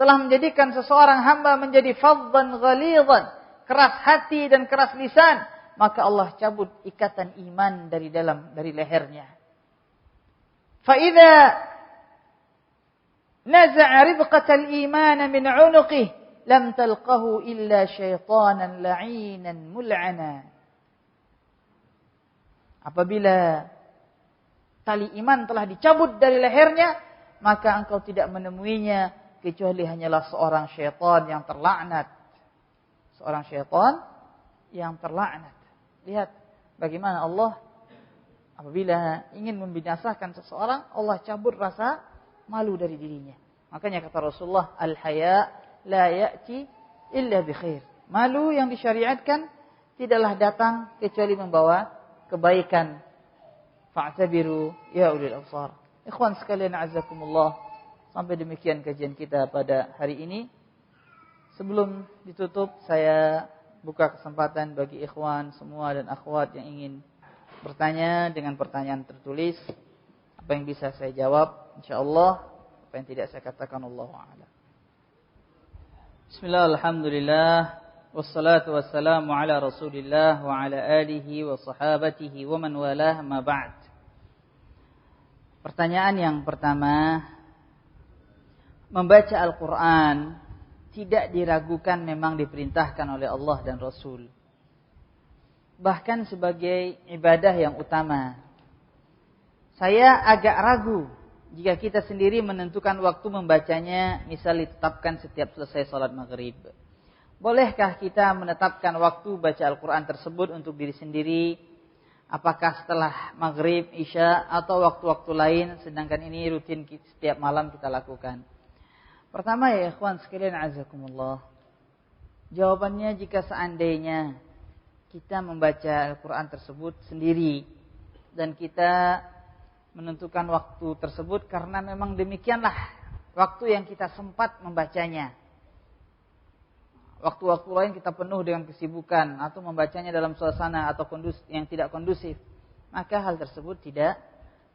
telah menjadikan seseorang hamba menjadi faddan ghalidhan, keras hati dan keras lisan, maka Allah cabut ikatan iman dari lehernya. Fa idza naza'a ribqatal iman min 'unuqihi lam talqahu illa syaitanan la'inan mul'ana. Apabila tali iman telah dicabut dari lehernya, maka engkau tidak menemuinya kecuali hanyalah seorang syaitan yang terlaknat. Seorang syaitan yang terlaknat. Lihat bagaimana Allah apabila ingin membinasakan seseorang, Allah cabut rasa malu dari dirinya. Makanya kata Rasulullah, al-haya la ya'ti illa bi khair. Malu yang disyariatkan tidaklah datang kecuali membawa kebaikan. Fa'tabiru ya ulil absar. Ikhwan sekalian azakumullah, sampai demikian kajian kita pada hari ini. Sebelum ditutup, saya buka kesempatan bagi ikhwan semua dan akhwat yang ingin bertanya dengan pertanyaan tertulis. Apa yang bisa saya jawab, insyaallah. Apa yang tidak saya katakan, Allahu a'lam. Bismillah, alhamdulillah, wassalatu wassalamu ala rasulillah wa ala alihi wa sahabatihi wa man walah, ma ba'd. Pertanyaan yang pertama, membaca Al-Quran tidak diragukan memang diperintahkan oleh Allah dan Rasul. Bahkan sebagai ibadah yang utama. Saya agak ragu jika kita sendiri menentukan waktu membacanya, misal ditetapkan setiap selesai salat maghrib. Bolehkah kita menetapkan waktu baca Al-Quran tersebut untuk diri sendiri? Apakah setelah maghrib, isya, atau waktu-waktu lain, sedangkan ini rutin setiap malam kita lakukan? Pertama ya ikhwan sekalian azakumullah. Jawabannya, jika seandainya kita membaca Al-Quran tersebut sendiri dan kita menentukan waktu tersebut karena memang demikianlah waktu yang kita sempat membacanya. Waktu-waktu lain kita penuh dengan kesibukan atau membacanya dalam suasana atau yang tidak kondusif, maka hal tersebut tidak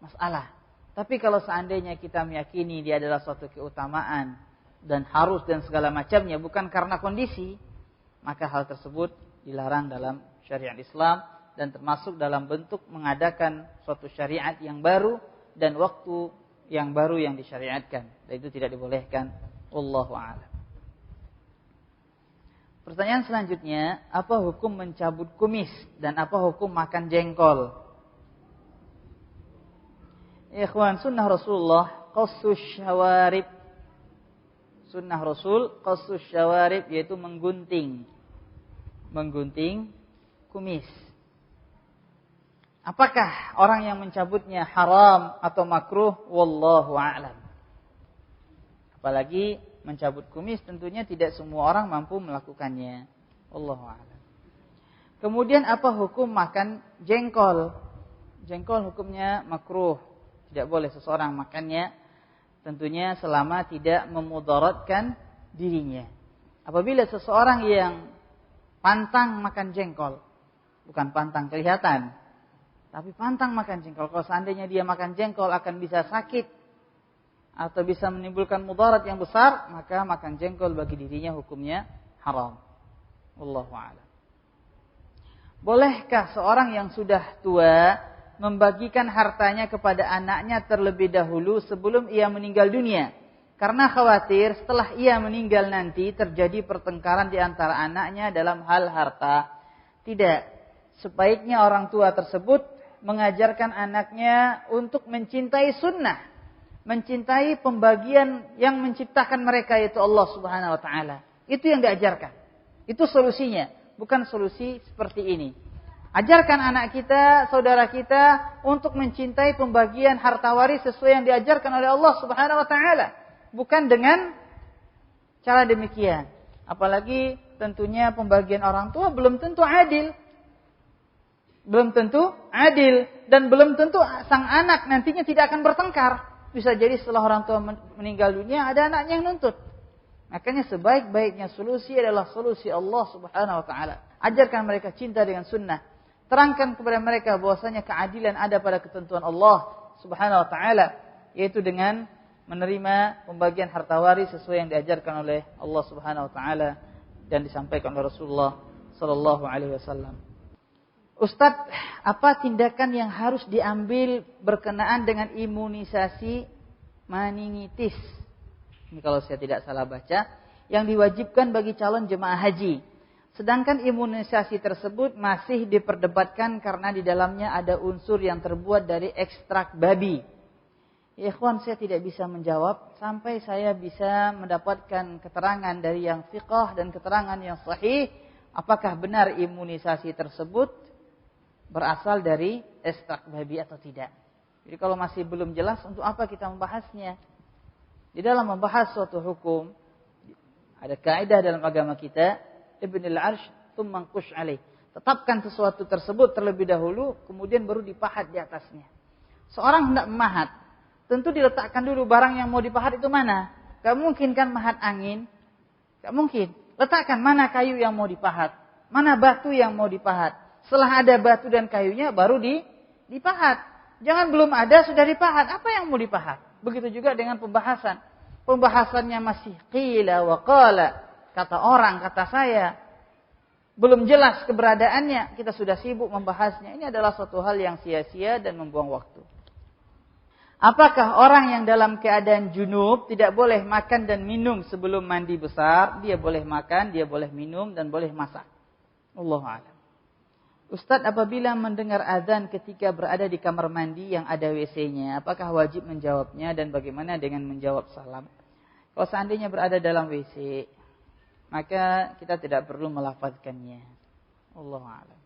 masalah. Tapi kalau seandainya kita meyakini dia adalah suatu keutamaan dan harus dan segala macamnya bukan karena kondisi, maka hal tersebut dilarang dalam syariat Islam dan termasuk dalam bentuk mengadakan suatu syariat yang baru dan waktu yang baru yang disyariatkan. Dan itu tidak dibolehkan. Wallahu a'lam. Pertanyaan selanjutnya, apa hukum mencabut kumis dan apa hukum makan jengkol? Ikhwan, sunnah Rasulullah qassus syawarib. Sunnah Rasul qassus syawarib, yaitu menggunting kumis. Apakah orang yang mencabutnya haram atau makruh? Wallahu a'lam. Apalagi mencabut kumis tentunya tidak semua orang mampu melakukannya. Wallahu a'lam. Kemudian apa hukum makan jengkol? Jengkol hukumnya makruh. Tidak boleh seseorang makannya, tentunya selama tidak memudaratkan dirinya. Apabila seseorang yang pantang makan jengkol, bukan pantang kelihatan, tapi pantang makan jengkol, kalau seandainya dia makan jengkol akan bisa sakit atau bisa menimbulkan mudarat yang besar, maka makan jengkol bagi dirinya hukumnya haram. Wallahu a'lam. Bolehkah seorang yang sudah tua membagikan hartanya kepada anaknya terlebih dahulu sebelum ia meninggal dunia? Karena khawatir setelah ia meninggal nanti terjadi pertengkaran di antara anaknya dalam hal harta. Tidak. Sebaiknya orang tua tersebut mengajarkan anaknya untuk mencintai sunnah. Mencintai pembagian yang menciptakan mereka, yaitu Allah Subhanahu wa ta'ala. Itu yang diajarkan. Itu solusinya. Bukan solusi seperti ini. Ajarkan anak kita, saudara kita untuk mencintai pembagian harta waris sesuai yang diajarkan oleh Allah Subhanahu wa ta'ala. Bukan dengan cara demikian. Apalagi tentunya pembagian orang tua belum tentu adil. Belum tentu adil. Dan belum tentu sang anak nantinya tidak akan bertengkar. Bisa jadi setelah orang tua meninggal dunia ada anaknya yang nuntut. Makanya sebaik-baiknya solusi adalah solusi Allah Subhanahu wa ta'ala. Ajarkan mereka cinta dengan sunnah. Terangkan kepada mereka bahwasanya keadilan ada pada ketentuan Allah Subhanahu wa ta'ala, yaitu dengan menerima pembagian harta waris sesuai yang diajarkan oleh Allah Subhanahu wa ta'ala dan disampaikan oleh Rasulullah sallallahu alaihi wasallam. Ustadz, apa tindakan yang harus diambil berkenaan dengan imunisasi meningitis? Ini kalau saya tidak salah baca, yang diwajibkan bagi calon jemaah haji. Sedangkan imunisasi tersebut masih diperdebatkan karena di dalamnya ada unsur yang terbuat dari ekstrak babi. Ya ikhwan, saya tidak bisa menjawab sampai saya bisa mendapatkan keterangan dari yang fiqh dan keterangan yang sahih. Apakah benar imunisasi tersebut berasal dari ekstrak babi atau tidak. Jadi kalau masih belum jelas, untuk apa kita membahasnya? Di dalam membahas suatu hukum, ada kaidah dalam agama kita, ibnil arsh tsumma qush alaih. Tetapkan sesuatu tersebut terlebih dahulu, kemudian baru dipahat di atasnya. Seorang hendak memahat, tentu diletakkan dulu barang yang mau dipahat itu mana. Gak mungkin kan mahat angin. Gak mungkin. Letakkan mana kayu yang mau dipahat. Mana batu yang mau dipahat. Setelah ada batu dan kayunya baru dipahat. Jangan belum ada sudah dipahat. Apa yang mau dipahat? Begitu juga dengan pembahasan. Pembahasannya masih qila wa qala. Kata orang, kata saya. Belum jelas keberadaannya. Kita sudah sibuk membahasnya. Ini adalah suatu hal yang sia-sia dan membuang waktu. Apakah orang yang dalam keadaan junub tidak boleh makan dan minum sebelum mandi besar? Dia boleh makan, dia boleh minum dan boleh masak. Allahu a'lam. Ustadz, apabila mendengar azan ketika berada di kamar mandi yang ada WC-nya, apakah wajib menjawabnya dan bagaimana dengan menjawab salam? Kalau seandainya berada dalam WC, maka kita tidak perlu melafazkannya. Allahu a'lam.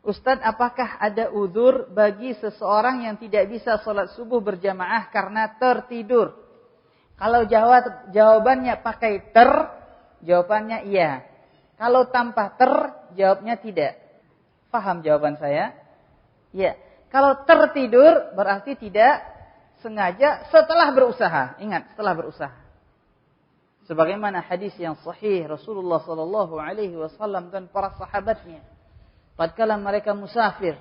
Ustadz, apakah ada uzur bagi seseorang yang tidak bisa sholat subuh berjamaah karena tertidur? Kalau jawabannya pakai jawabannya iya. Kalau tanpa jawabnya tidak. Paham jawaban saya? Ya. Kalau tertidur berarti tidak sengaja setelah berusaha. Ingat, setelah berusaha. Sebagaimana hadis yang sahih Rasulullah sallallahu alaihi wasallam dan para sahabatnya. Tatkala mereka musafir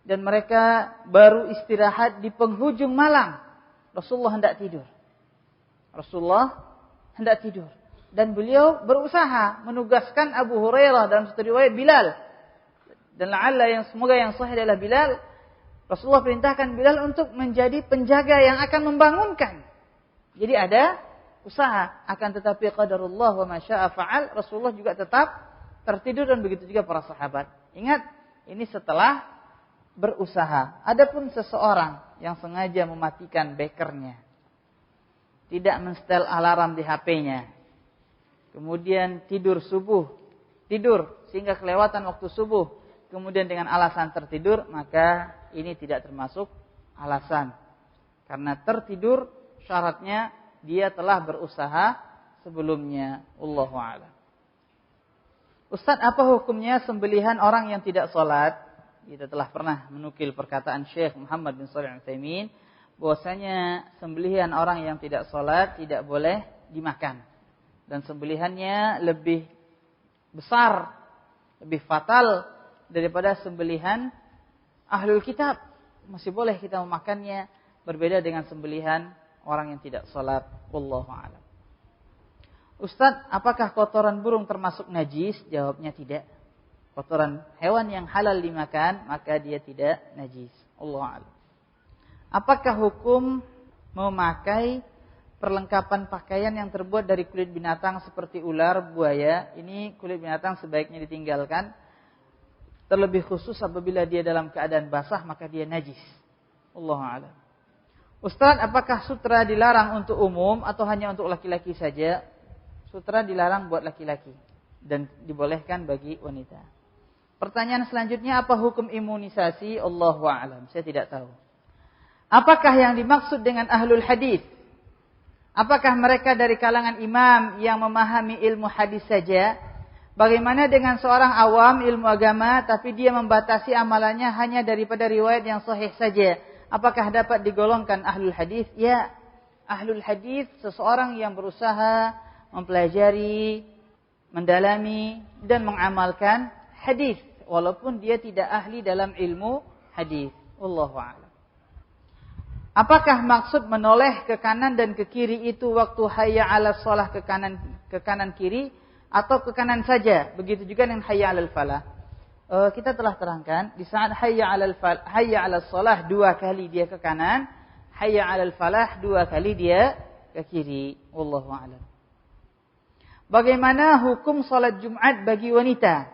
dan mereka baru istirahat di penghujung malam, Rasulullah hendak tidur. Dan beliau berusaha menugaskan Abu Hurairah dalam satu riwayat Bilal. Dan la'alla yang semoga yang sahih adalah Bilal. Rasulullah perintahkan Bilal untuk menjadi penjaga yang akan membangunkan. Jadi ada usaha. Akan tetapi qadarullah wa ma syaa fa'al. Rasulullah juga tetap tertidur dan begitu juga para sahabat. Ingat, ini setelah berusaha. Adapun seseorang yang sengaja mematikan bekernya, tidak mensetel alarm di HP-nya, kemudian tidur sehingga kelewatan waktu subuh, kemudian dengan alasan tertidur, maka ini tidak termasuk alasan. Karena tertidur syaratnya dia telah berusaha sebelumnya. Allahu a'lam. Ustaz, apa hukumnya sembelihan orang yang tidak sholat? Kita telah pernah menukil perkataan Syekh Muhammad bin Shalih Al-Utsaimin bahwasanya sembelihan orang yang tidak sholat tidak boleh dimakan. Dan sembelihannya lebih besar, lebih fatal daripada sembelihan ahlul kitab. Masih boleh kita memakannya, berbeda dengan sembelihan orang yang tidak sholat. Wallahu a'lam. Ustaz, apakah kotoran burung termasuk najis? Jawabnya tidak. Kotoran hewan yang halal dimakan, maka dia tidak najis. Wallahu a'lam. Apakah hukum memakai perlengkapan pakaian yang terbuat dari kulit binatang seperti ular, buaya, ini kulit binatang sebaiknya ditinggalkan. Terlebih khusus apabila dia dalam keadaan basah maka dia najis. Wallahu a'lam. Ustaz, apakah sutra dilarang untuk umum atau hanya untuk laki-laki saja? Sutra dilarang buat laki-laki dan dibolehkan bagi wanita. Pertanyaan selanjutnya, apa hukum imunisasi? Allahu a'lam. Saya tidak tahu. Apakah yang dimaksud dengan ahlul hadis? Apakah mereka dari kalangan imam yang memahami ilmu hadis saja? Bagaimana dengan seorang awam ilmu agama tapi dia membatasi amalannya hanya daripada riwayat yang sahih saja? Apakah dapat digolongkan ahlul hadis? Ya, ahlul hadis seseorang yang berusaha mempelajari, mendalami dan mengamalkan hadis walaupun dia tidak ahli dalam ilmu hadis. Wallahu a'lam. Apakah maksud menoleh ke kanan dan ke kiri itu waktu hayya 'alas shalah ke kanan kiri atau ke kanan saja? Begitu juga dengan hayya 'alal falah. Kita telah terangkan di saat hayya 'alas shalah 2 kali dia ke kanan, hayya 'alal falah 2 kali dia ke kiri. Wallahu a'lam. Bagaimana hukum salat Jumat bagi wanita?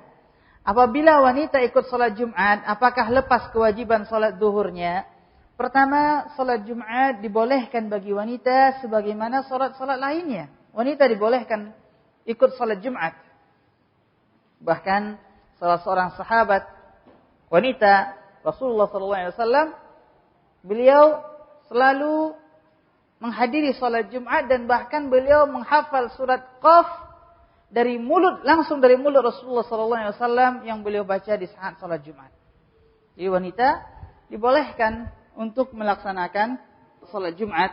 Apabila wanita ikut salat Jumat, apakah lepas kewajiban salat zuhurnya? Pertama, salat Jumat dibolehkan bagi wanita sebagaimana salat-salat lainnya. Wanita dibolehkan ikut salat Jumat. Bahkan salah seorang sahabat wanita Rasulullah SAW, beliau selalu menghadiri salat Jumat dan bahkan beliau menghafal surat Qaf langsung dari mulut Rasulullah SAW yang beliau baca di saat salat Jumat. Jadi wanita dibolehkan untuk melaksanakan salat Jumat,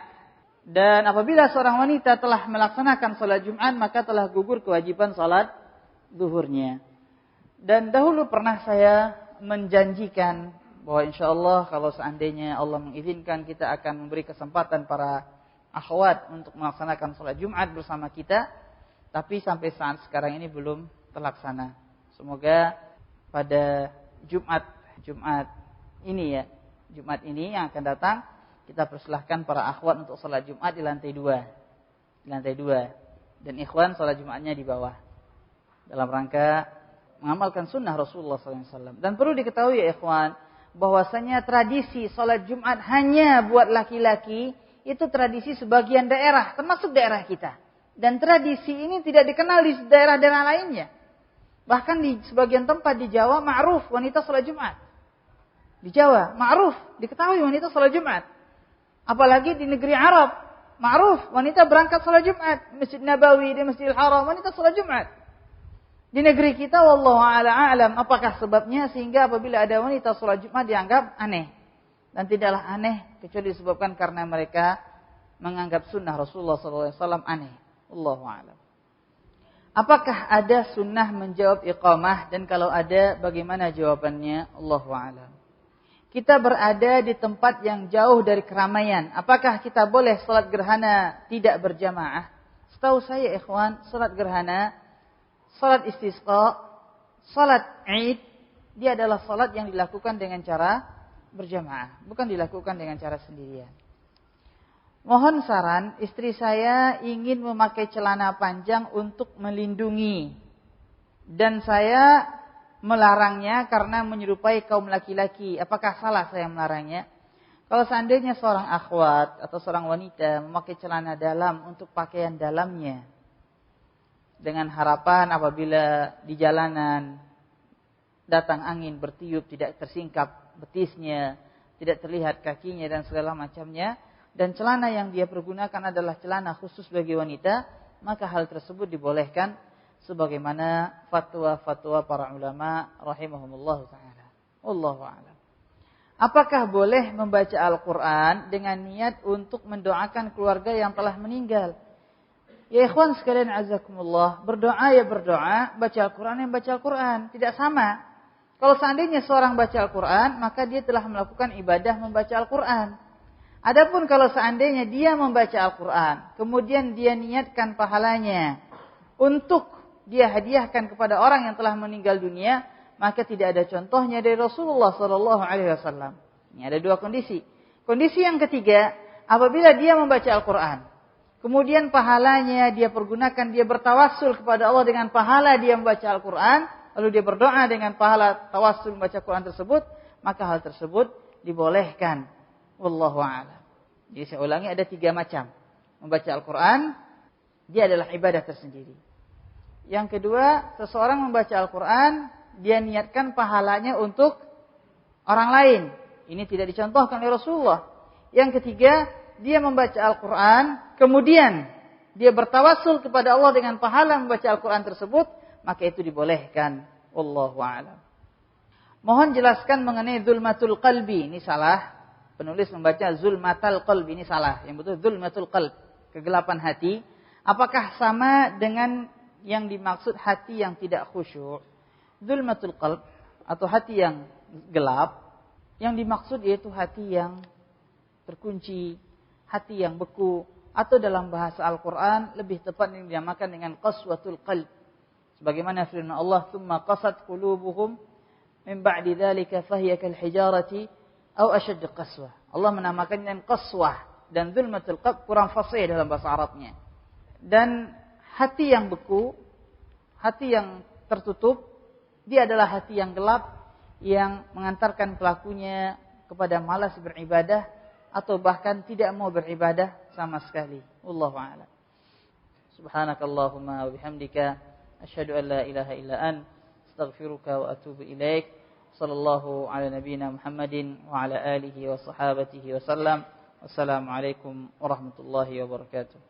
dan apabila seorang wanita telah melaksanakan salat Jumat maka telah gugur kewajiban salat zuhurnya. Dan dahulu pernah saya menjanjikan bahwa insyaallah kalau seandainya Allah mengizinkan kita akan memberi kesempatan para akhwat untuk melaksanakan salat Jumat bersama kita, tapi sampai saat sekarang ini belum terlaksana. Semoga pada Jumat ini yang akan datang kita persilahkan para akhwat untuk salat Jumat di lantai 2. Dan ikhwan salat Jumatnya di bawah. Dalam rangka mengamalkan sunnah Rasulullah SAW. Dan perlu diketahui ya ikhwan, bahwasanya tradisi salat Jumat hanya buat laki-laki itu tradisi sebagian daerah, termasuk daerah kita. Dan tradisi ini tidak dikenal di daerah-daerah lainnya. Bahkan di sebagian tempat di Jawa ma'ruf wanita salat Jumat. Di Jawa ma'ruf, diketahui wanita salat Jumat. Apalagi di negeri Arab, ma'ruf wanita berangkat salat Jumat. Masjid Nabawi, di Masjidil Haram wanita salat Jumat. Di negeri kita wallahu a'lam apakah sebabnya sehingga apabila ada wanita salat Jumat dianggap aneh. Dan tidaklah aneh kecuali disebabkan karena mereka menganggap sunnah Rasulullah SAW aneh. Wallahu a'lam. Apakah ada sunnah menjawab iqamah, dan kalau ada bagaimana jawabannya? Allahu a'lam. Kita berada di tempat yang jauh dari keramaian. Apakah kita boleh salat gerhana tidak berjamaah? Setahu saya ikhwan, salat gerhana, salat istisqa, salat Id, dia adalah salat yang dilakukan dengan cara berjamaah, bukan dilakukan dengan cara sendirian. Mohon saran, istri saya ingin memakai celana panjang untuk melindungi, dan saya melarangnya karena menyerupai kaum laki-laki. Apakah salah saya melarangnya? Kalau seandainya seorang akhwat atau seorang wanita memakai celana dalam untuk pakaian dalamnya, dengan harapan apabila di jalanan datang angin bertiup tidak tersingkap betisnya, tidak terlihat kakinya dan segala macamnya, dan celana yang dia pergunakan adalah celana khusus bagi wanita, maka hal tersebut dibolehkan sebagaimana fatwa-fatwa para ulama rahimahumullah ta'ala. Wallahu a'lam. Apakah boleh membaca Al-Quran dengan niat untuk mendoakan keluarga yang telah meninggal? Ya ikhwan sekalian azakumullah, berdoa ya berdoa, baca Al-Quran yang baca Al-Quran. Tidak sama. Kalau seandainya seorang baca Al-Quran, maka dia telah melakukan ibadah membaca Al-Quran. Adapun kalau seandainya dia membaca Al-Quran, kemudian dia niatkan pahalanya untuk dia hadiahkan kepada orang yang telah meninggal dunia, maka tidak ada contohnya dari Rasulullah SAW. Ini ada dua kondisi. Kondisi yang ketiga, apabila dia membaca Al-Quran, kemudian pahalanya dia pergunakan, dia bertawassul kepada Allah dengan pahala dia membaca Al-Quran, lalu dia berdoa dengan pahala tawassul membaca Al-Quran tersebut, maka hal tersebut dibolehkan. Wallahu a'lam. Jadi saya ulangi, ada 3 macam. Membaca Al-Quran, dia adalah ibadah tersendiri. Yang kedua, seseorang membaca Al-Quran, dia niatkan pahalanya untuk orang lain. Ini tidak dicontohkan oleh Rasulullah. Yang ketiga, dia membaca Al-Quran, kemudian dia bertawassul kepada Allah dengan pahala membaca Al-Quran tersebut, maka itu dibolehkan. Wallahu a'lam. Mohon jelaskan mengenai zulmatul qalbi. Ini salah. Penulis membaca zulmatul qalbi. Ini salah. Yang betul zulmatul qalb. Kegelapan hati. Apakah sama dengan yang dimaksud hati yang tidak khusyuk? Zulmatul qalb atau hati yang gelap, yang dimaksud yaitu hati yang terkunci, hati yang beku, atau dalam bahasa Al-Quran lebih tepat yang dinamakan dengan qaswatul qalb. Sebagaimana firman Allah, "Tsumma qasat qulubuhum min ba'di dzalika fahiya kal hijarati aw ashadd qaswah." Allah menamakan dengan qaswah, dan zulmatul qalb kurang fasih dalam bahasa Arabnya. Dan hati yang beku, hati yang tertutup, dia adalah hati yang gelap yang mengantarkan pelakunya kepada malas beribadah atau bahkan tidak mau beribadah sama sekali. Wallahu a'lam. Subhanakallahumma wa bihamdika asyhadu an la ilaha illa ant astaghfiruka wa atubu ilaik. Sallallahu ala nabiyyina Muhammadin wa ala alihi wa sahabatihi wa sallam. Wassalamualaikum warahmatullahi wabarakatuh.